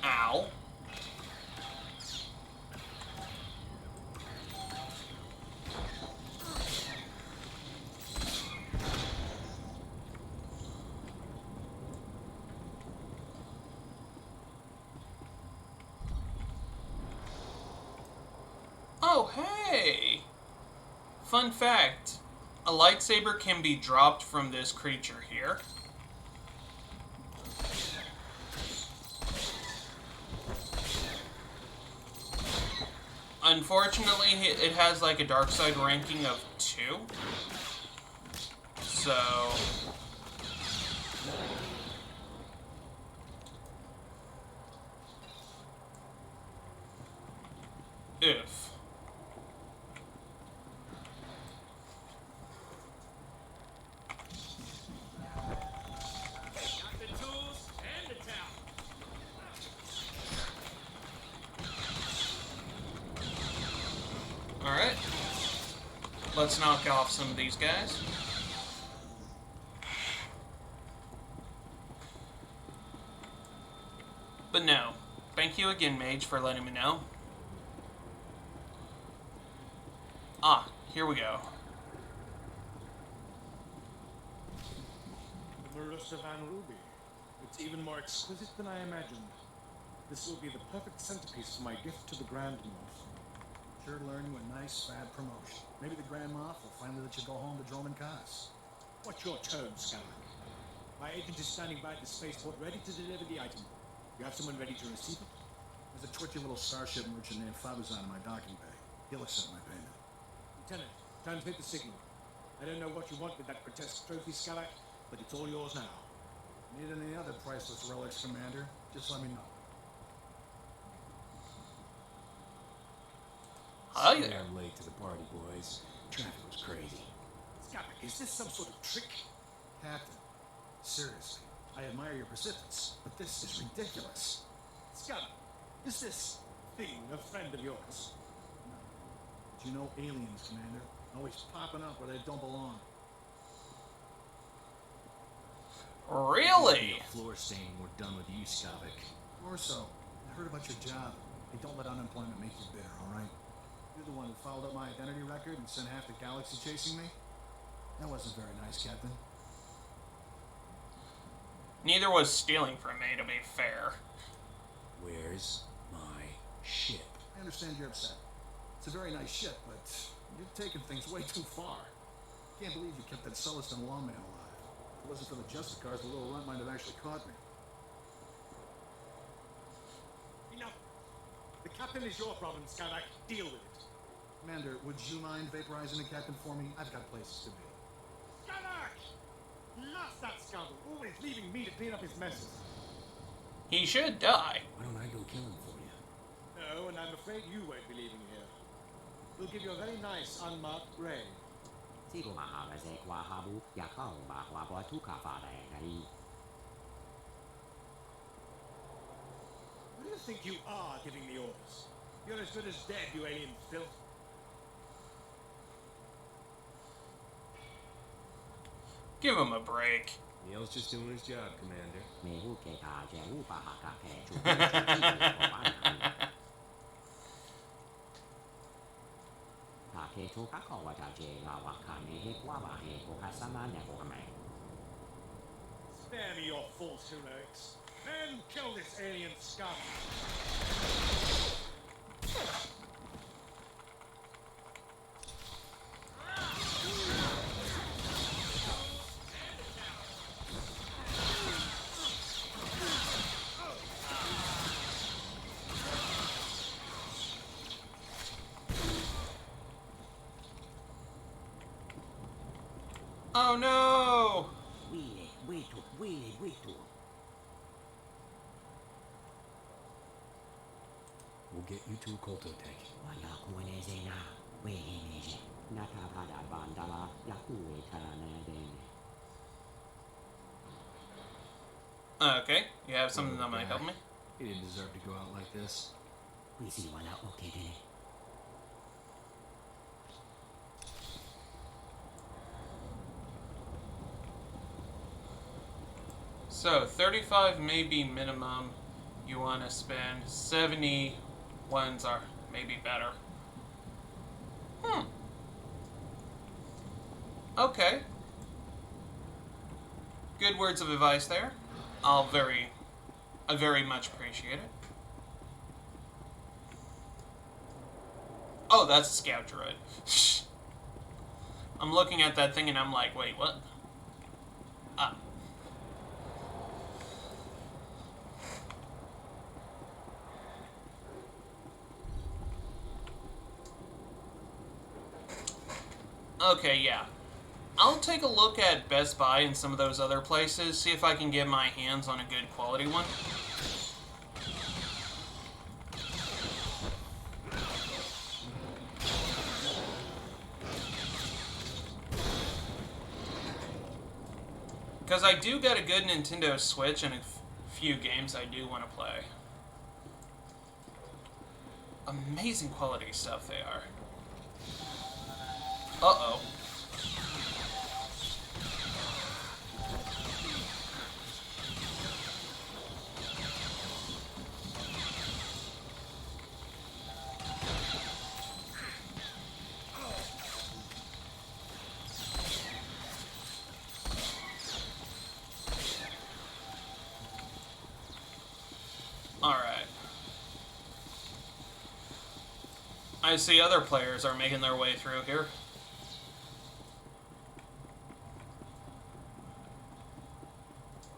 S1: Ow. Oh, hey! Fun fact, a lightsaber can be dropped from this creature here. Unfortunately, it has like a dark side ranking of 2. So... if.
S9: Got the tools and the towel.
S1: Alright. Let's knock off some of these guys. But no. Thank you again, Mage, for letting me know. Ah, here we go.
S3: Marissa Van Ruby. It's even more exquisite than I imagined. This will be the perfect centerpiece for my gift to the Grand Moff. Sure to learn you a nice, fab promotion. Maybe the Grand Moff will finally let you go home to Droman Cars. What's your turn, Scout? My agent is standing by at the spaceport ready to deliver the item. You have someone ready to receive it? There's a twitchy little starship merchant named Fabuzan in my docking bay. He'll accept my payment. Lieutenant, transmit the signal. I don't know what you want with that grotesque trophy, Scalak, but it's all yours now. Need any other priceless relics, Commander? Just let me know.
S1: Hi
S2: Sorry
S1: there.
S2: I'm late to the party, boys. Traffic was crazy.
S3: Scalak, is this some sort of trick?
S2: Captain, seriously,
S3: I admire your persistence, but this is ridiculous. Scott, is this thing a friend of yours? No. But you know aliens, Commander. Always popping up where they don't belong.
S1: Really?
S2: Floor stain, we're done with you, Skavik.
S3: Or so. I heard about your job. Hey, don't let unemployment make you bitter, all right? You're the one who fouled up my identity record and sent half the galaxy chasing me? That wasn't very nice, Captain.
S1: Neither was stealing from me, to be fair.
S2: Where's my ship?
S3: I understand you're upset. It's a very nice ship, but you're taking things way too far. Can't believe you kept that Sullustan lawman alive. If it wasn't for the Justicars, the little runt might have actually caught me. Enough! The captain is your problem, Skylack. Deal with it. Commander, would you mind vaporizing the captain for me? I've got places to be. Skylack! Lost that scoundrel, always leaving me to clean up his messes.
S1: He should die.
S2: Why don't I go kill him for you?
S3: No, and I'm afraid you won't be leaving here. We'll give you a very nice unmarked grave. What do you think you are giving the orders? You're as good as dead, you alien filth.
S1: Give him a break.
S2: Neil's just doing his job, Commander.
S3: Spare me your false heroics. And kill this alien scum.
S1: Oh no!
S2: We'll get you to a Kolto tank.
S1: Okay, you have something that might help me?
S2: He didn't deserve to go out like this.
S1: So, 35 may be minimum you want to spend. 70 ones are maybe better. Okay. Good words of advice there. I very much appreciate it. Oh, that's a scout droid. I'm looking at that thing and I'm like, wait, what? Ah. Okay, yeah. I'll take a look at Best Buy and some of those other places, see if I can get my hands on a good quality one. Because I do got a good Nintendo Switch and a few games I do want to play. Amazing quality stuff they are. Uh-oh. Alright. I see other players are making their way through here.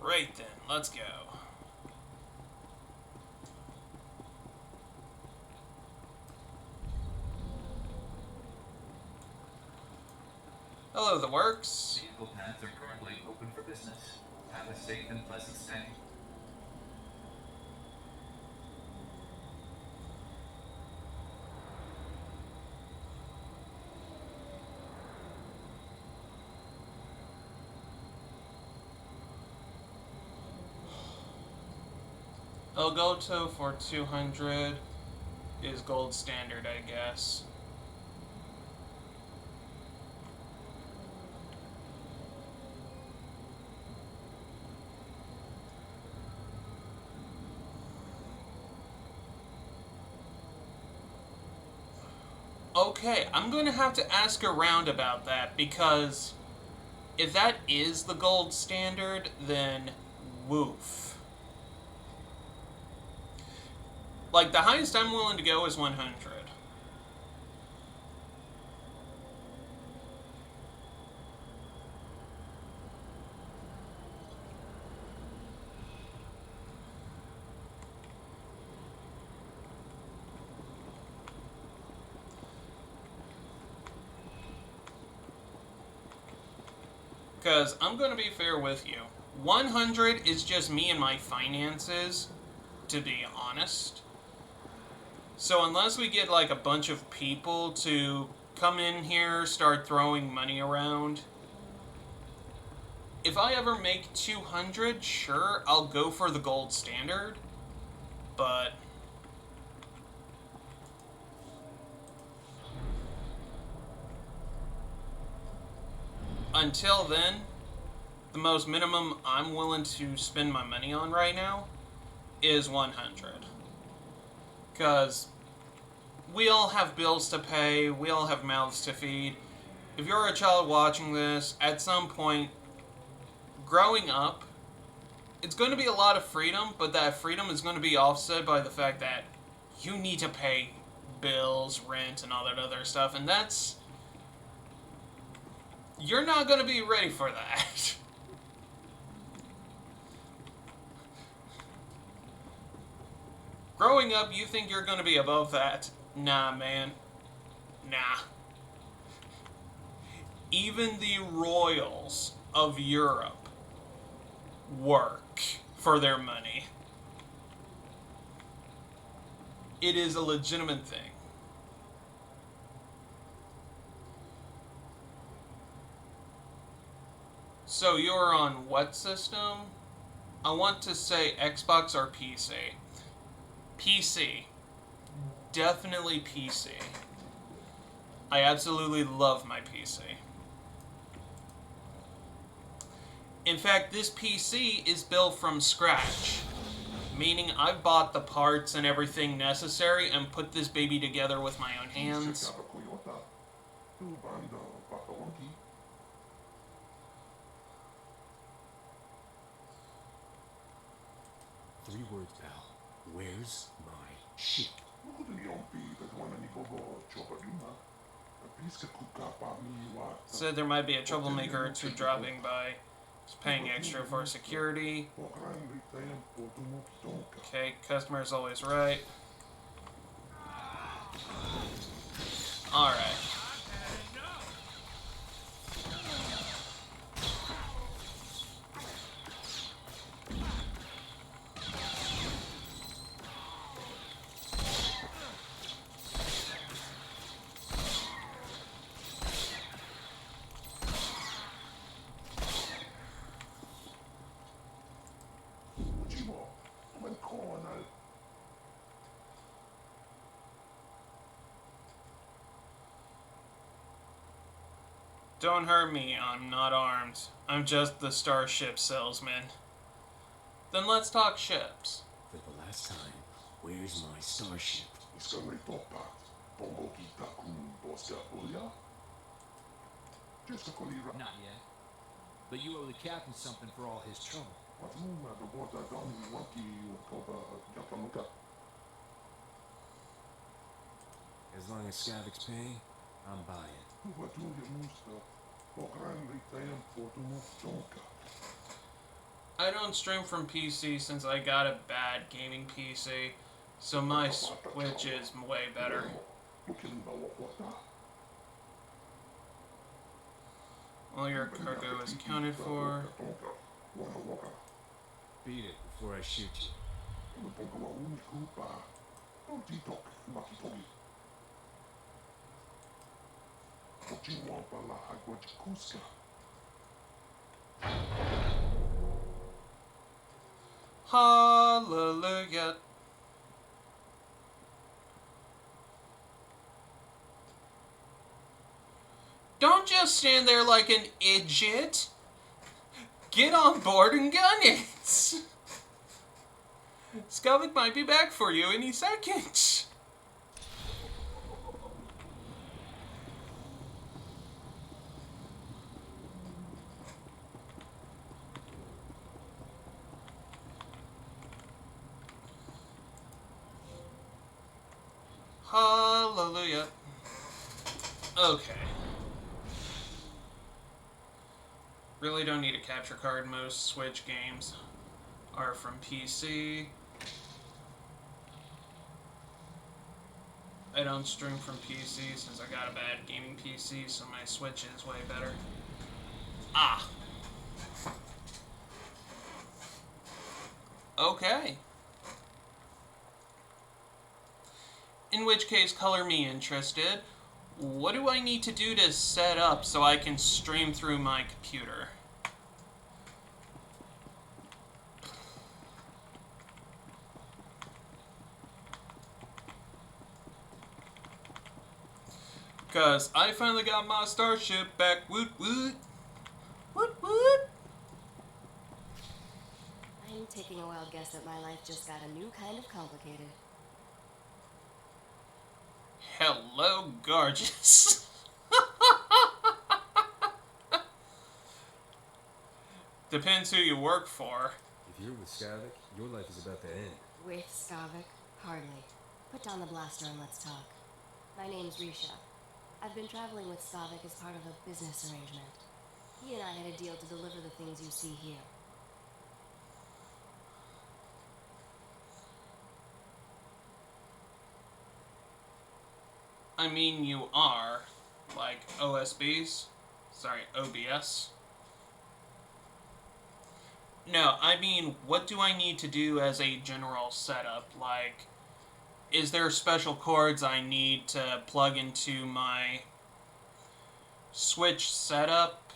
S1: Right then, let's go. Hello, the works.
S8: Vehicle paths are currently open for business. Have a safe and pleasant stay.
S1: El Goto for 200 is gold standard, I guess. Okay, I'm going to have to ask around about that, because if that is the gold standard, then woof. Like, the highest I'm willing to go is 100. Because I'm going to be fair with you. 100 is just me and my finances, to be honest. So unless we get like a bunch of people to come in here, start throwing money around, if I ever make 200, sure, I'll go for the gold standard. But until then, the most minimum I'm willing to spend my money on right now is 100. Because we all have bills to pay, we all have mouths to feed. If you're a child watching this, at some point, growing up, it's going to be a lot of freedom, but that freedom is going to be offset by the fact that you need to pay bills, rent, and all that other stuff, and that's... You're not going to be ready for that. Growing up, you think you're going to be above that. Nah, man. Nah. Even the royals of Europe work for their money. It is a legitimate thing. So you're on what system? I want to say Xbox or PC. PC. Definitely PC. I absolutely love my PC. In fact, this PC is built from scratch, meaning I've bought the parts and everything necessary and put this baby together with my own hands.
S2: 3 words, pal. Where's my ship?
S1: Said there might be a troublemaker or two dropping by. Just paying extra for security. Okay, customer's always right. Alright. Don't hurt me, I'm not armed. I'm just the starship salesman. Then let's talk ships.
S2: For the last time, where's my starship?
S3: Not yet. But you owe the captain something for all his trouble.
S2: As long as Skavik's paying, I'm buying.
S1: I don't stream from PC since I got a bad gaming PC, so my Switch is way better. All your cargo is accounted for.
S2: Beat it before I shoot you.
S1: Hallelujah. yet? Don't just stand there like an idiot. Get on board and gun it. Skavik might be back for you any second. Hallelujah. Okay. Really don't need a capture card. Most Switch games are from PC. I don't stream from PC since I got a bad gaming PC, so my Switch is way better. Ah. Okay. In which case, color me interested. What do I need to do to set up so I can stream through my computer? Because I finally got my starship back. Woot woot. Woot woot.
S10: I'm taking a wild guess that my life just got a new kind of complicated.
S1: Hello, gorgeous. Depends who you work for.
S2: If you're with Skavik, your life is about to end.
S10: With Skavik? Hardly. Put down the blaster and let's talk. My name's Risha. I've been traveling with Skavik as part of a business arrangement. He and I had a deal to deliver the things you see here.
S1: I mean, you are. Like OSBs. Sorry, OBS. No, I mean, what do I need to do as a general setup? Like, is there special cords I need to plug into my Switch setup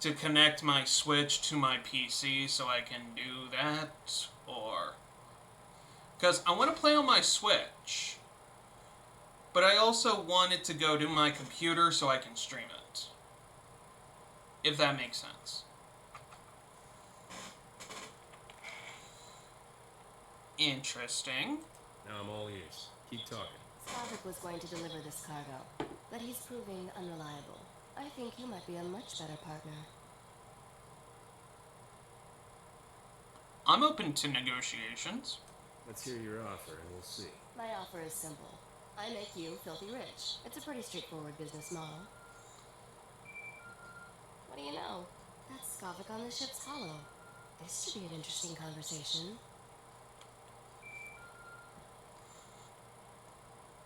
S1: to connect my Switch to my PC so I can do that? Or... because I want to play on my Switch, but I also want it to go to my computer so I can stream it. If that makes sense. Interesting.
S2: Now I'm all ears. Keep talking.
S10: Skavik was going to deliver this cargo, but he's proving unreliable. I think you might be a much better partner.
S1: I'm open to negotiations.
S2: Let's hear your offer and we'll see.
S10: My offer is simple. I make you filthy rich. It's a pretty straightforward business model. What do you know? That's Skavik on the ship's hollow. This should be an interesting conversation.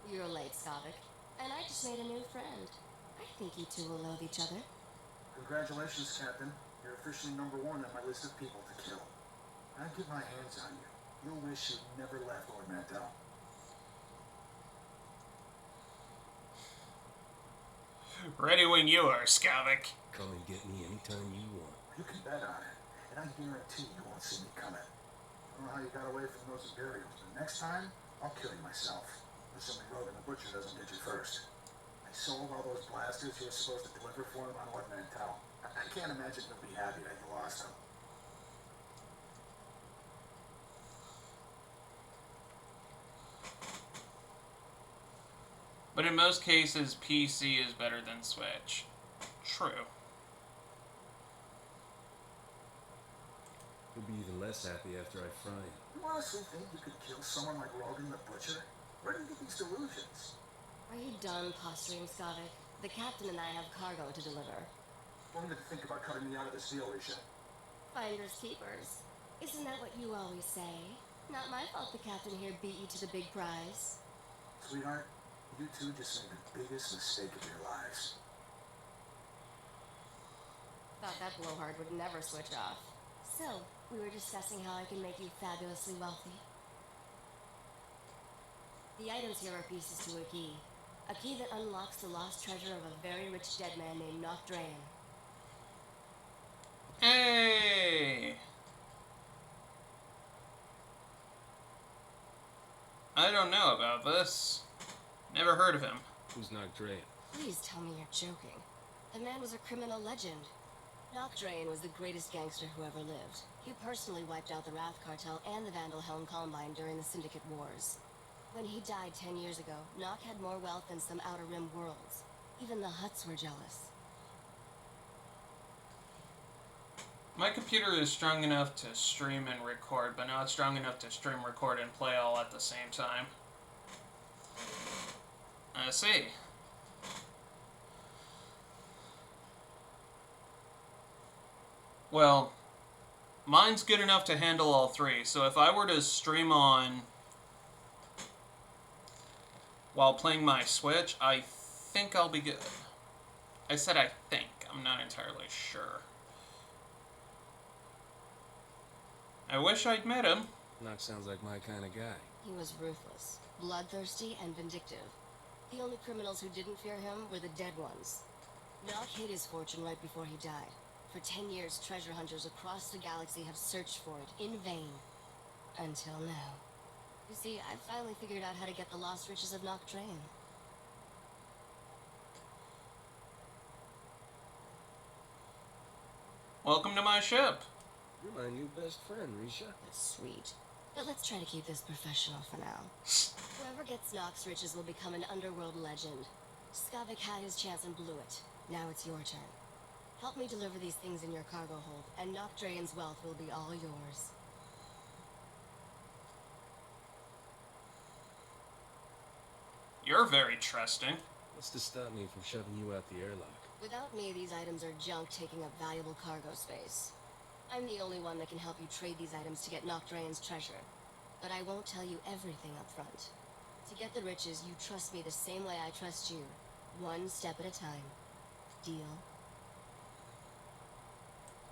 S10: You're late, Skavik. And I just made a new friend. I think you two will loathe each other.
S3: Congratulations, Captain. You're officially #1 on my list of people to kill. I'd get my hands on you. You'll wish you'd never left Lord Mantel.
S1: Ready when you are, Skavik.
S2: Come and get me anytime you want.
S3: You can bet on it. And I guarantee you won't see me coming. I don't know how you got away from those Imperials, but next time, I'll kill you myself. Assuming Rogan the Butcher doesn't get you first. I sold all those blasters you were supposed to deliver for him on Lord Mantel. I can't imagine he'll be happy that you lost them.
S1: But in most cases, PC is better than Switch. True.
S2: You'll be even less happy after I fry him.
S3: You honestly think you could kill someone like Rogan the Butcher? Where do you get these delusions?
S10: Are you done posturing, Skavik? The captain and I have cargo to deliver.
S3: Don't even think about cutting me out of this deal, Risha.
S10: Finders keepers. Isn't that what you always say? Not my fault the captain here beat you to the big prize.
S3: Sweetheart, you two just made the biggest mistake of your lives.
S10: Thought that blowhard would never switch off. So, we were discussing how I can make you fabulously wealthy. The items here are pieces to a key. A key that unlocks the lost treasure of a very rich dead man named Nocdrayan.
S1: Hey! I don't know about this. Never heard of him.
S6: Who's Noctrea?
S10: Please tell me you're joking. The man was a criminal legend. Noctrain was the greatest gangster who ever lived. He personally wiped out the Wrath Cartel and the Vandal Helm Combine during the Syndicate Wars. When he died 10 years ago, Nock had more wealth than some Outer Rim worlds. Even the Hutts were jealous.
S1: My computer is strong enough to stream and record, but not strong enough to stream, record, and play all at the same time. I see. Well, mine's good enough to handle all three, so if I were to stream on while playing my Switch, I think I'll be good. I said I think. I'm not entirely sure. I wish I'd met him.
S6: Nock sounds like my kind of guy.
S10: He was ruthless, bloodthirsty, and vindictive. The only criminals who didn't fear him were the dead ones. Nock hid his fortune right before he died. For 10 years, treasure hunters across the galaxy have searched for it in vain. Until now. You see, I finally figured out how to get the lost riches of Noctrain.
S1: Welcome to my ship.
S6: You're my new best friend, Risha.
S10: That's sweet. But let's try to keep this professional for now. Whoever gets Nock's riches will become an underworld legend. Skavik had his chance and blew it. Now it's your turn. Help me deliver these things in your cargo hold, and Noctrain's wealth will be all yours.
S1: You're very trusting.
S6: What's to stop me from shoving you out the airlock?
S10: Without me, these items are junk taking up valuable cargo space. I'm the only one that can help you trade these items to get Noctrain's treasure. But I won't tell you everything up front. To get the riches, you trust me the same way I trust you. One step at a time. Deal?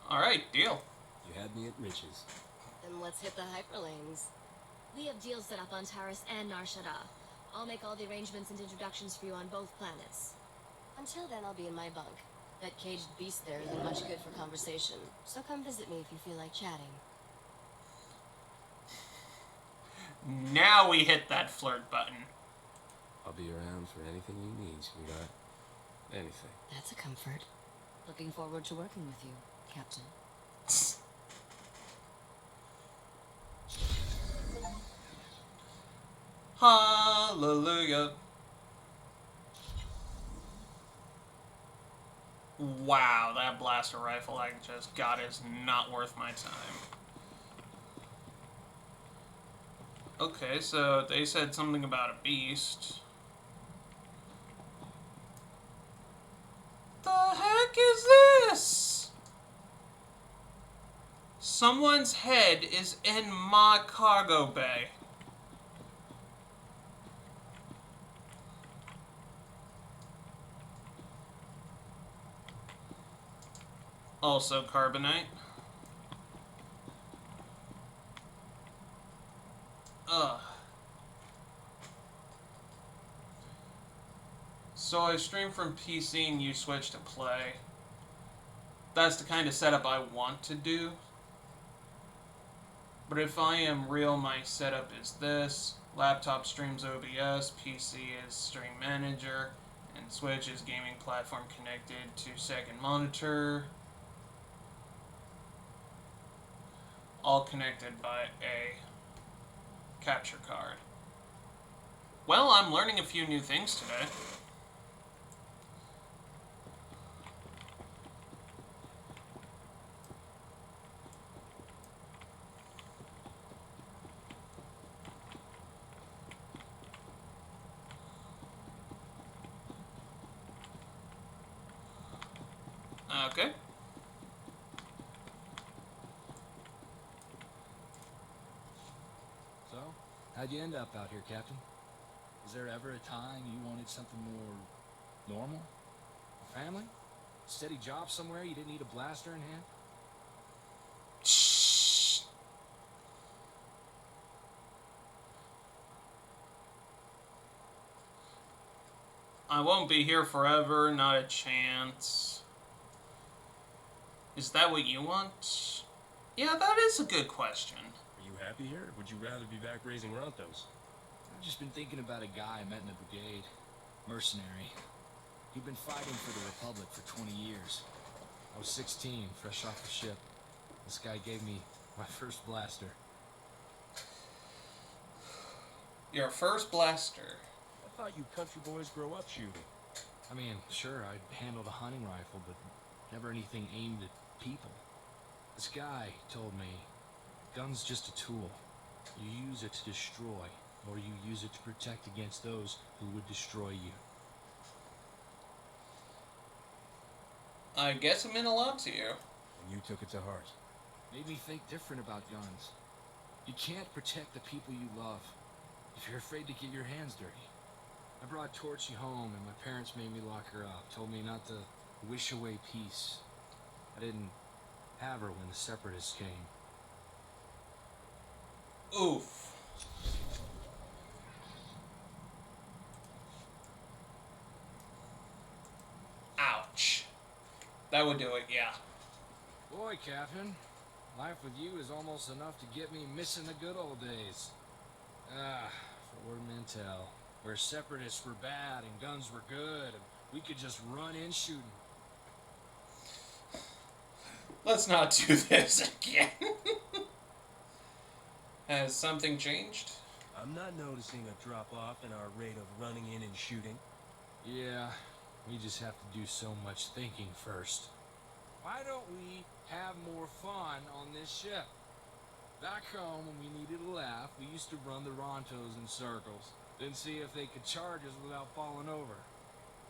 S1: Alright, deal.
S6: You had me at riches.
S10: Then let's hit the hyperlanes.
S11: We have deals set up on Taris and Nar Shaddaa. I'll make all the arrangements and introductions for you on both planets.
S10: Until then, I'll be in my bunk. That caged beast there isn't much good for conversation, so come visit me if you feel like chatting.
S1: Now we hit that flirt button.
S6: I'll be around for anything you need, sweetheart. Anything.
S10: That's a comfort. Looking forward to working with you, Captain.
S1: Hallelujah. Wow, that blaster rifle I just got is not worth my time. Okay, so they said something about a beast. The heck is this? Someone's head is in my cargo bay. Also carbonite. Ugh. So I stream from PC and you switch to play. That's the kind of setup I want to do. But if I am real, my setup is this. Laptop streams OBS, PC is Stream Manager, and Switch is gaming platform connected to second monitor. All connected by a capture card. Well, I'm learning a few new things today. Okay.
S2: So, how'd you end up out here, Captain? Was there ever a time you wanted something more normal? A family? Steady job somewhere you didn't need a blaster in hand?
S1: Shh. I won't be here forever, not a chance. Is that what you want? Yeah, that is a good question.
S6: Are you happy here, or would you rather be back raising Rontos?
S2: I've just been thinking about a guy I met in the brigade. Mercenary. He'd been fighting for the Republic for 20 years. I was 16, fresh off the ship. This guy gave me my first blaster.
S1: Your first blaster.
S6: I thought you country boys grow up shooting.
S2: I mean, sure, I'd handled a hunting rifle, but never anything aimed at people. This guy told me, gun's just a tool. You use it to destroy, or you use it to protect against those who would destroy you.
S1: I guess it meant a lot to you.
S6: And you took it to heart.
S2: Made me think different about guns. You can't protect the people you love if you're afraid to get your hands dirty. I brought Torchy home, and my parents made me lock her up, told me not to wish away peace. I didn't have her when the Separatists came.
S1: Oof. Ouch. That would do it, yeah.
S2: Boy, Captain, life with you is almost enough to get me missing the good old days. Ah, Fort Mentel, where Separatists were bad and guns were good, and we could just run in shooting.
S1: Let's not do this again. Has something changed?
S12: I'm not noticing a drop-off in our rate of running in and shooting.
S2: Yeah, we just have to do so much thinking first. Why don't we have more fun on this ship? Back home, when we needed a laugh, we used to run the Rontos in circles, then see if they could charge us without falling over.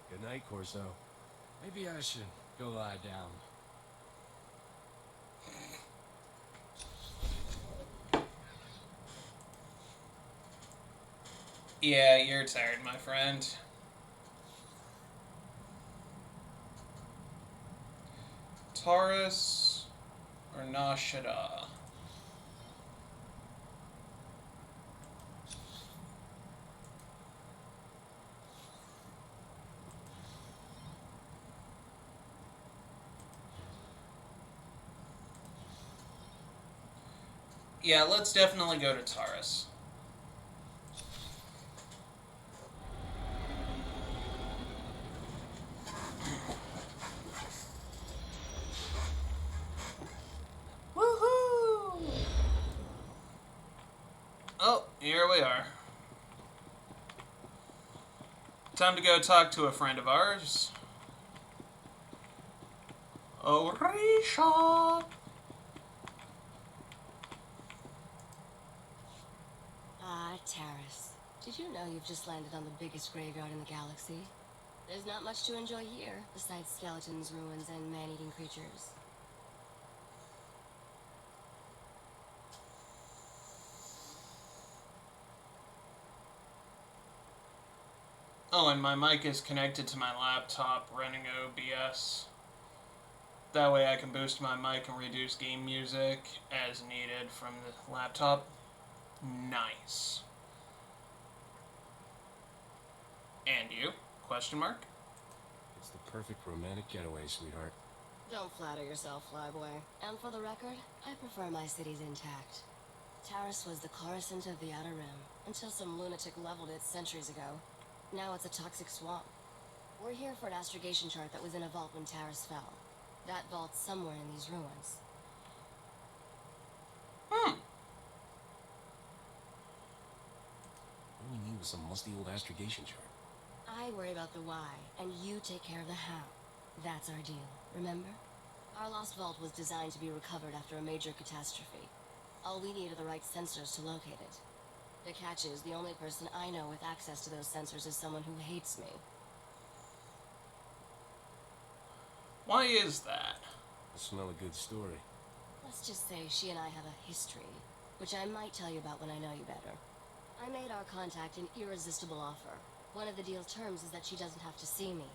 S12: Good night, Corso.
S2: Maybe I should go lie down.
S1: Yeah, you're tired, my friend. Taurus or Nashada? Yeah, let's definitely go to Taurus. Woohoo! Oh, here we are. Time to go talk to a friend of ours. Orisha!
S10: Ah, Taris. Did you know you've just landed on the biggest graveyard in the galaxy? There's not much to enjoy here, besides skeletons, ruins, and man-eating creatures.
S1: Oh, and my mic is connected to my laptop running OBS. That way I can boost my mic and reduce game music as needed from the laptop. Nice. And you? Question mark?
S12: It's the perfect romantic getaway, sweetheart.
S10: Don't flatter yourself, flyboy. And for the record, I prefer my cities intact. Taris was the Coruscant of the Outer Rim, until some lunatic leveled it centuries ago. Now it's a toxic swamp. We're here for an astrogation chart that was in a vault when Taris fell. That vault's somewhere in these ruins.
S12: All we need was some musty old astrogation chart.
S10: I worry about the why, and you take care of the how. That's our deal, remember? Our lost vault was designed to be recovered after a major catastrophe. All we need are the right sensors to locate it. The catch is, the only person I know with access to those sensors is someone who hates me.
S1: Why is that?
S12: I smell a good story.
S10: Let's just say she and I have a history, which I might tell you about when I know you better. I made our contact an irresistible offer. One of the deal's terms is that she doesn't have to see me.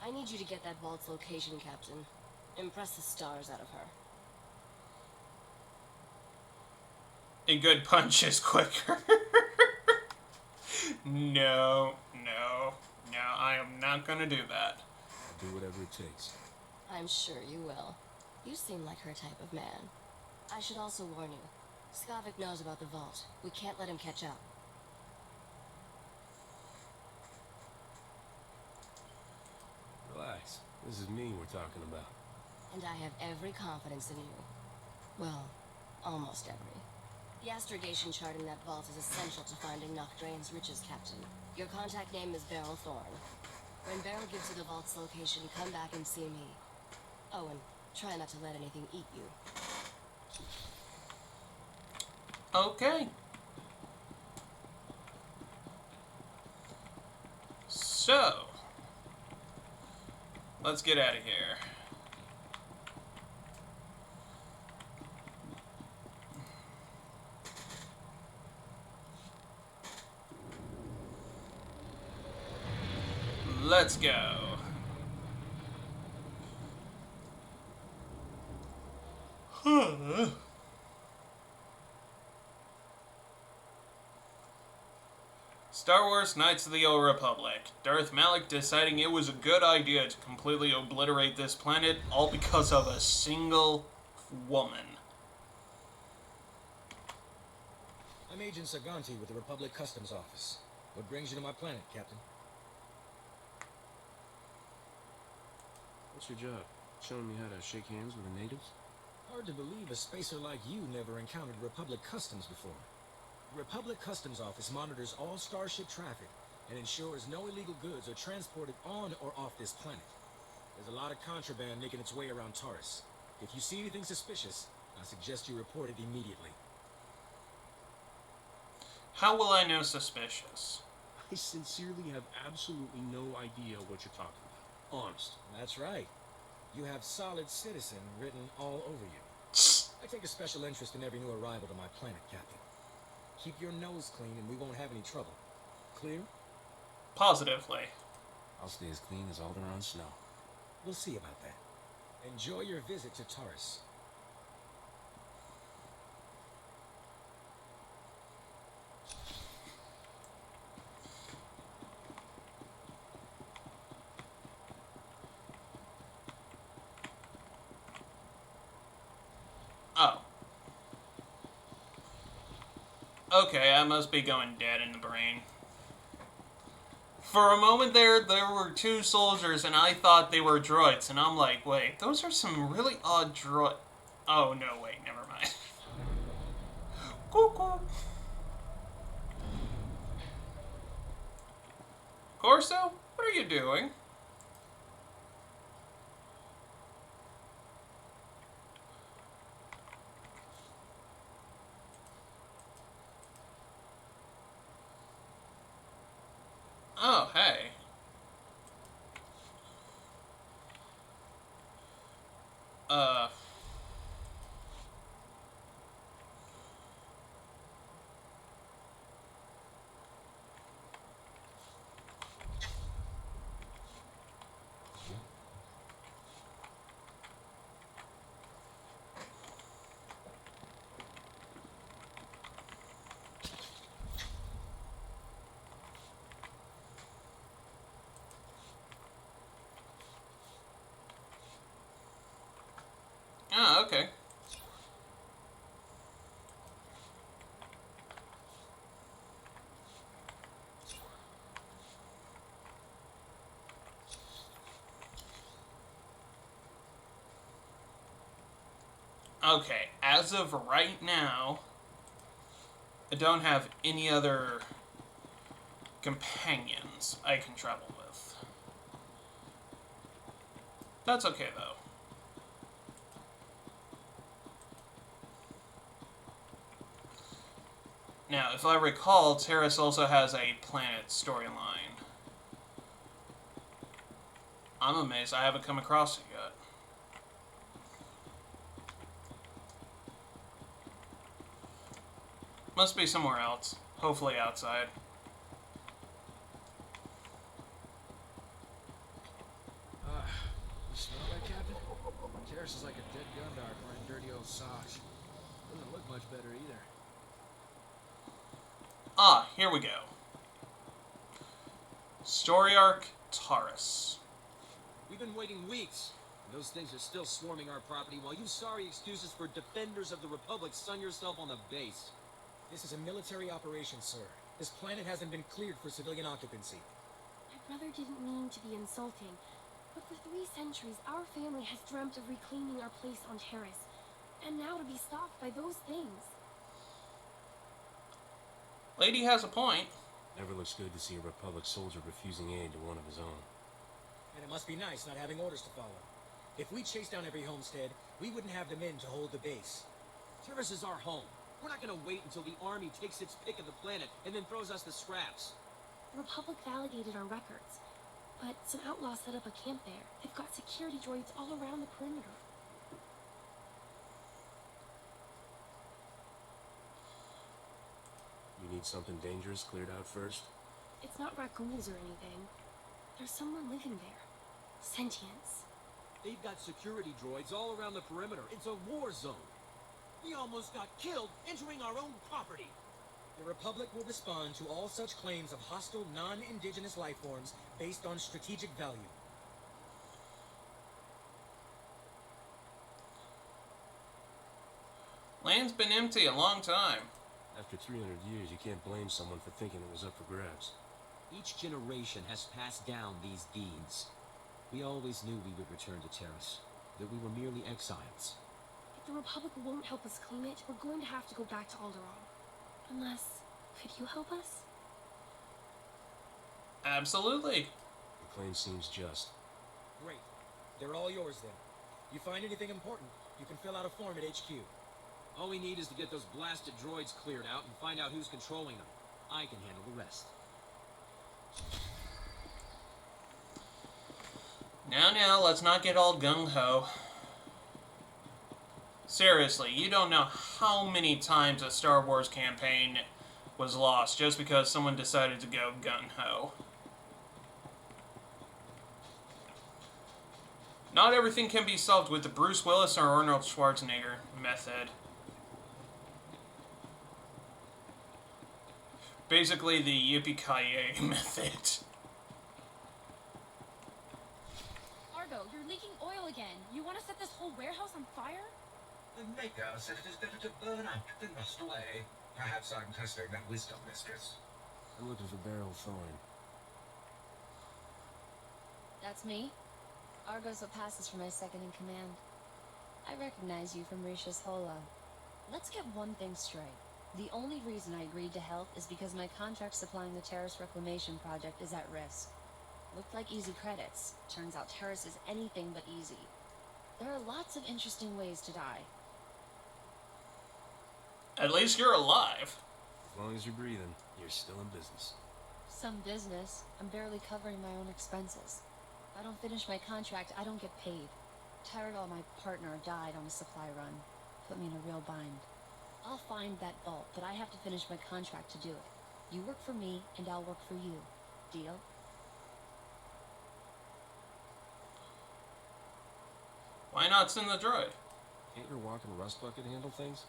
S10: I need you to get that vault's location, Captain. Impress the stars out of her.
S1: A good punch is quicker. No, I am not gonna do that.
S12: I'll do whatever it takes.
S10: I'm sure you will. You seem like her type of man. I should also warn you. Skavik knows about the vault. We can't let him catch up.
S12: This is me we're talking about.
S10: And I have every confidence in you. Well, almost every. The astrogation chart in that vault is essential to finding Nocdrane's riches, Captain. Your contact name is Beryl Thorne. When Beryl gives you the vault's location, come back and see me. Oh, and try not to let anything eat you.
S1: Okay. So, let's get out of here. Let's go. Star Wars Knights of the Old Republic. Darth Malak deciding it was a good idea to completely obliterate this planet, all because of a single woman.
S2: I'm Agent Saganti with the Republic Customs Office. What brings you to my planet, Captain?
S12: What's your job? Showing me how to shake hands with the natives?
S2: Hard to believe a spacer like you never encountered Republic Customs before. The Republic Customs Office monitors all starship traffic and ensures no illegal goods are transported on or off this planet. There's a lot of contraband making its way around Taurus. If you see anything suspicious, I suggest you report it immediately.
S1: How will I know suspicious?
S12: I sincerely have absolutely no idea what you're talking about. Honest.
S2: That's right. You have solid citizen written all over you. I take a special interest in every new arrival to my planet, Captain. Keep your nose clean and we won't have any trouble. Clear?
S1: Positively.
S12: I'll stay as clean as Alderaan snow.
S2: We'll see about that. Enjoy your visit to Taurus.
S1: Oh. Okay, I must be going dead in the brain. For a moment there were two soldiers, and I thought they were droids, and I'm like, wait, those are some really odd droid... Oh, no, wait, never mind. Cuckoo. Corso, what are you doing? Oh, hey. Oh, okay. Okay, as of right now, I don't have any other companions I can travel with. That's okay, though. Now, if I recall, Terrace also has a planet storyline. I'm amazed I haven't come across it yet. Must be somewhere else. Hopefully outside.
S2: You smell that, Captain? Terrace is like a dead Gundar wearing dirty old socks. Doesn't look much better either.
S1: Ah, here we go. Story arc, Taurus.
S13: We've been waiting weeks. And those things are still swarming our property while you sorry excuses for defenders of the Republic sun yourself on the base.
S2: This is a military operation, sir. This planet hasn't been cleared for civilian occupancy.
S4: My brother didn't mean to be insulting.
S14: But for 3 centuries, our family has dreamt of reclaiming our place on Terrace. And now to be stopped by those things.
S1: Lady has a point.
S12: Never looks good to see a Republic soldier refusing aid to one of his own.
S15: And it must be nice not having orders to follow. If we chased down every homestead, we wouldn't have the men to hold the base.
S13: Terrace is our home. We're not gonna wait until the army takes its pick of the planet and then throws us the scraps.
S14: The Republic validated our records. But some outlaws set up a camp there. They've got security droids all around the perimeter.
S12: You need something dangerous cleared out first?
S14: It's not raccoons or anything. There's someone living there. Sentience.
S13: They've got security droids all around the perimeter. It's a war zone. We almost got killed entering our own property.
S15: The Republic will respond to all such claims of hostile, non-indigenous life forms based on strategic value.
S1: Land's been empty a long time.
S12: After 300 years, you can't blame someone for thinking it was up for grabs.
S13: Each generation has passed down these deeds. We always knew we would return to Terrace, that we were merely exiles.
S14: If the Republic won't help us claim it, we're going to have to go back to Alderaan. Unless, could you help us?
S1: Absolutely.
S12: The claim seems just.
S15: Great. They're all yours then. You find anything important, you can fill out a form at HQ.
S13: All we need is to get those blasted droids cleared out and find out who's controlling them. I can handle the rest.
S1: Now, let's not get all gung-ho. Seriously, you don't know how many times a Star Wars campaign was lost just because someone decided to go gung-ho. Not everything can be solved with the Bruce Willis or Arnold Schwarzenegger method. Basically, the yippee-ki-yay method.
S16: Argo, you're leaking oil again. You want to set this whole warehouse on fire?
S8: The Maker said it is better to burn out than rust away. Perhaps I'm testing that wisdom, mistress.
S12: I'm looking for Beryl Thorne.
S11: That's me. Argo's what passes for my second in command. I recognize you from Risha's Hola. Let's get one thing straight. The only reason I agreed to help is because my contract supplying the Terrace Reclamation Project is at risk. Looked like easy credits. Turns out Terrace is anything but easy. There are lots of interesting ways to die.
S1: At least you're alive.
S12: As long as you're breathing, you're still in business.
S11: Some business. I'm barely covering my own expenses. If I don't finish my contract, I don't get paid. Tyrell, my partner, died on a supply run. Put me in a real bind. I'll find that vault, but I have to finish my contract to do it. You work for me, and I'll work for you. Deal?
S1: Why not send the droid?
S12: Can't your walking rust bucket handle things?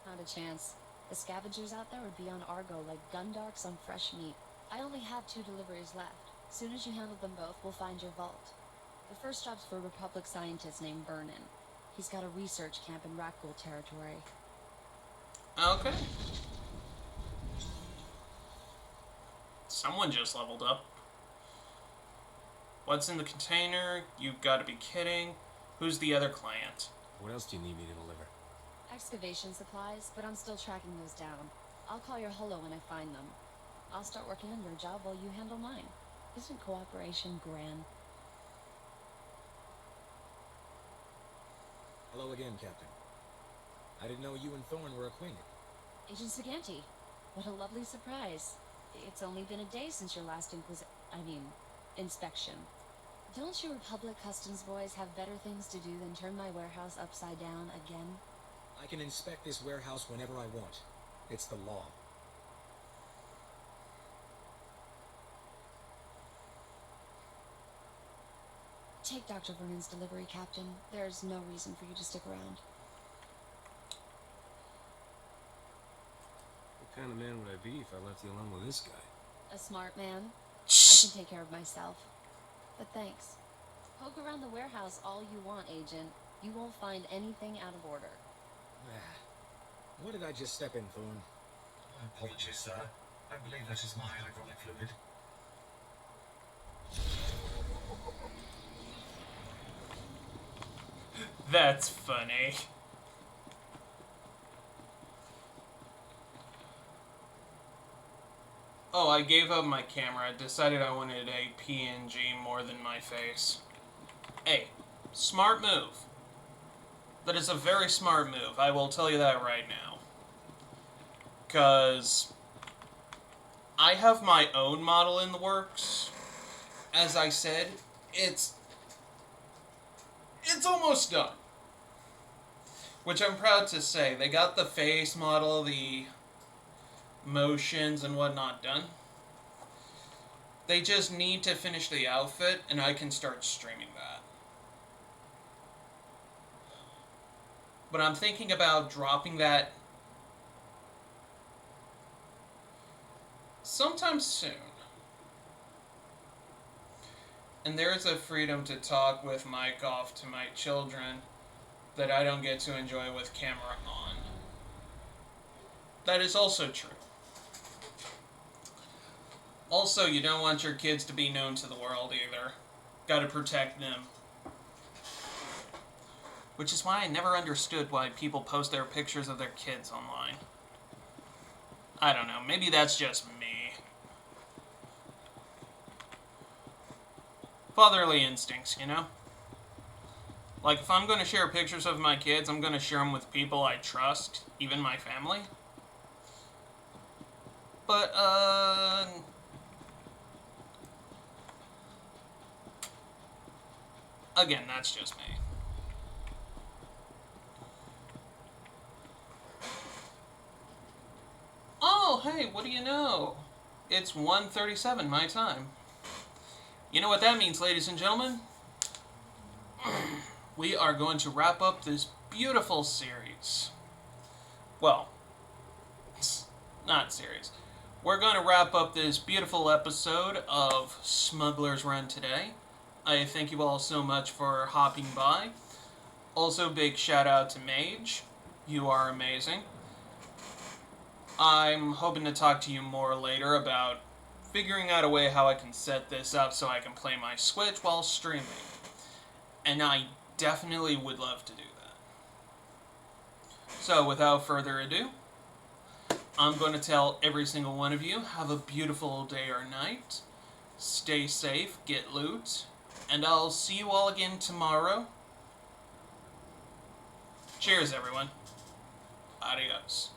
S11: Not a chance. The scavengers out there would be on Argo like gundarks on fresh meat. I only have 2 deliveries left. Soon as you handle them both, we'll find your vault. The first job's for a Republic scientist named Vernon. He's got a research camp in Rakghoul territory.
S1: Okay. Someone just leveled up. What's in the container? You've got to be kidding. Who's the other client?
S12: What else do you need me to deliver?
S11: Excavation supplies, but I'm still tracking those down. I'll call your holo when I find them. I'll start working on your job while you handle mine. Isn't cooperation grand?
S15: Hello again, Captain. I didn't know you and Thorne were acquainted.
S11: Agent Saganti. What a lovely surprise. It's only been a day since your last inspection. Don't you Republic Customs boys have better things to do than turn my warehouse upside down again?
S15: I can inspect this warehouse whenever I want. It's the law.
S11: Take Dr. Vernon's delivery, Captain. There's no reason for you to stick around.
S12: What kind of man would I be if I left you alone with this guy?
S11: A smart man. I can take care of myself. But thanks. Poke around the warehouse all you want, Agent. You won't find anything out of order.
S15: What did I just step in, Thorne?
S8: Apologies, sir. I believe that is my hydraulic fluid.
S1: That's funny. Oh, I gave up my camera. I decided I wanted a PNG more than my face. Hey, smart move. That is a very smart move. I will tell you that right now. Because I have my own model in the works. As I said, it's almost done. Which I'm proud to say. They got the face model, the motions and whatnot done. They just need to finish the outfit, and I can start streaming that. But I'm thinking about dropping that sometime soon. And there is a freedom to talk with mic off to my children that I don't get to enjoy with camera on. That is also true. Also, you don't want your kids to be known to the world either. Gotta protect them. Which is why I never understood why people post their pictures of their kids online. I don't know, maybe that's just me. Fatherly instincts, you know? Like, if I'm gonna share pictures of my kids, I'm gonna share them with people I trust, even my family. But, again, that's just me. Oh, hey, what do you know? It's 1:37 my time. You know what that means, ladies and gentlemen? We are going to wrap up this beautiful series. Well, not series. We're going to wrap up this beautiful episode of Smugglers Run today. I thank you all so much for hopping by. Also, big shout out to Mage. You are amazing. I'm hoping to talk to you more later about figuring out a way how I can set this up so I can play my Switch while streaming. And I definitely would love to do that. So, without further ado, I'm going to tell every single one of you, have a beautiful day or night. Stay safe, get loot, and I'll see you all again tomorrow. Cheers, everyone. Adios.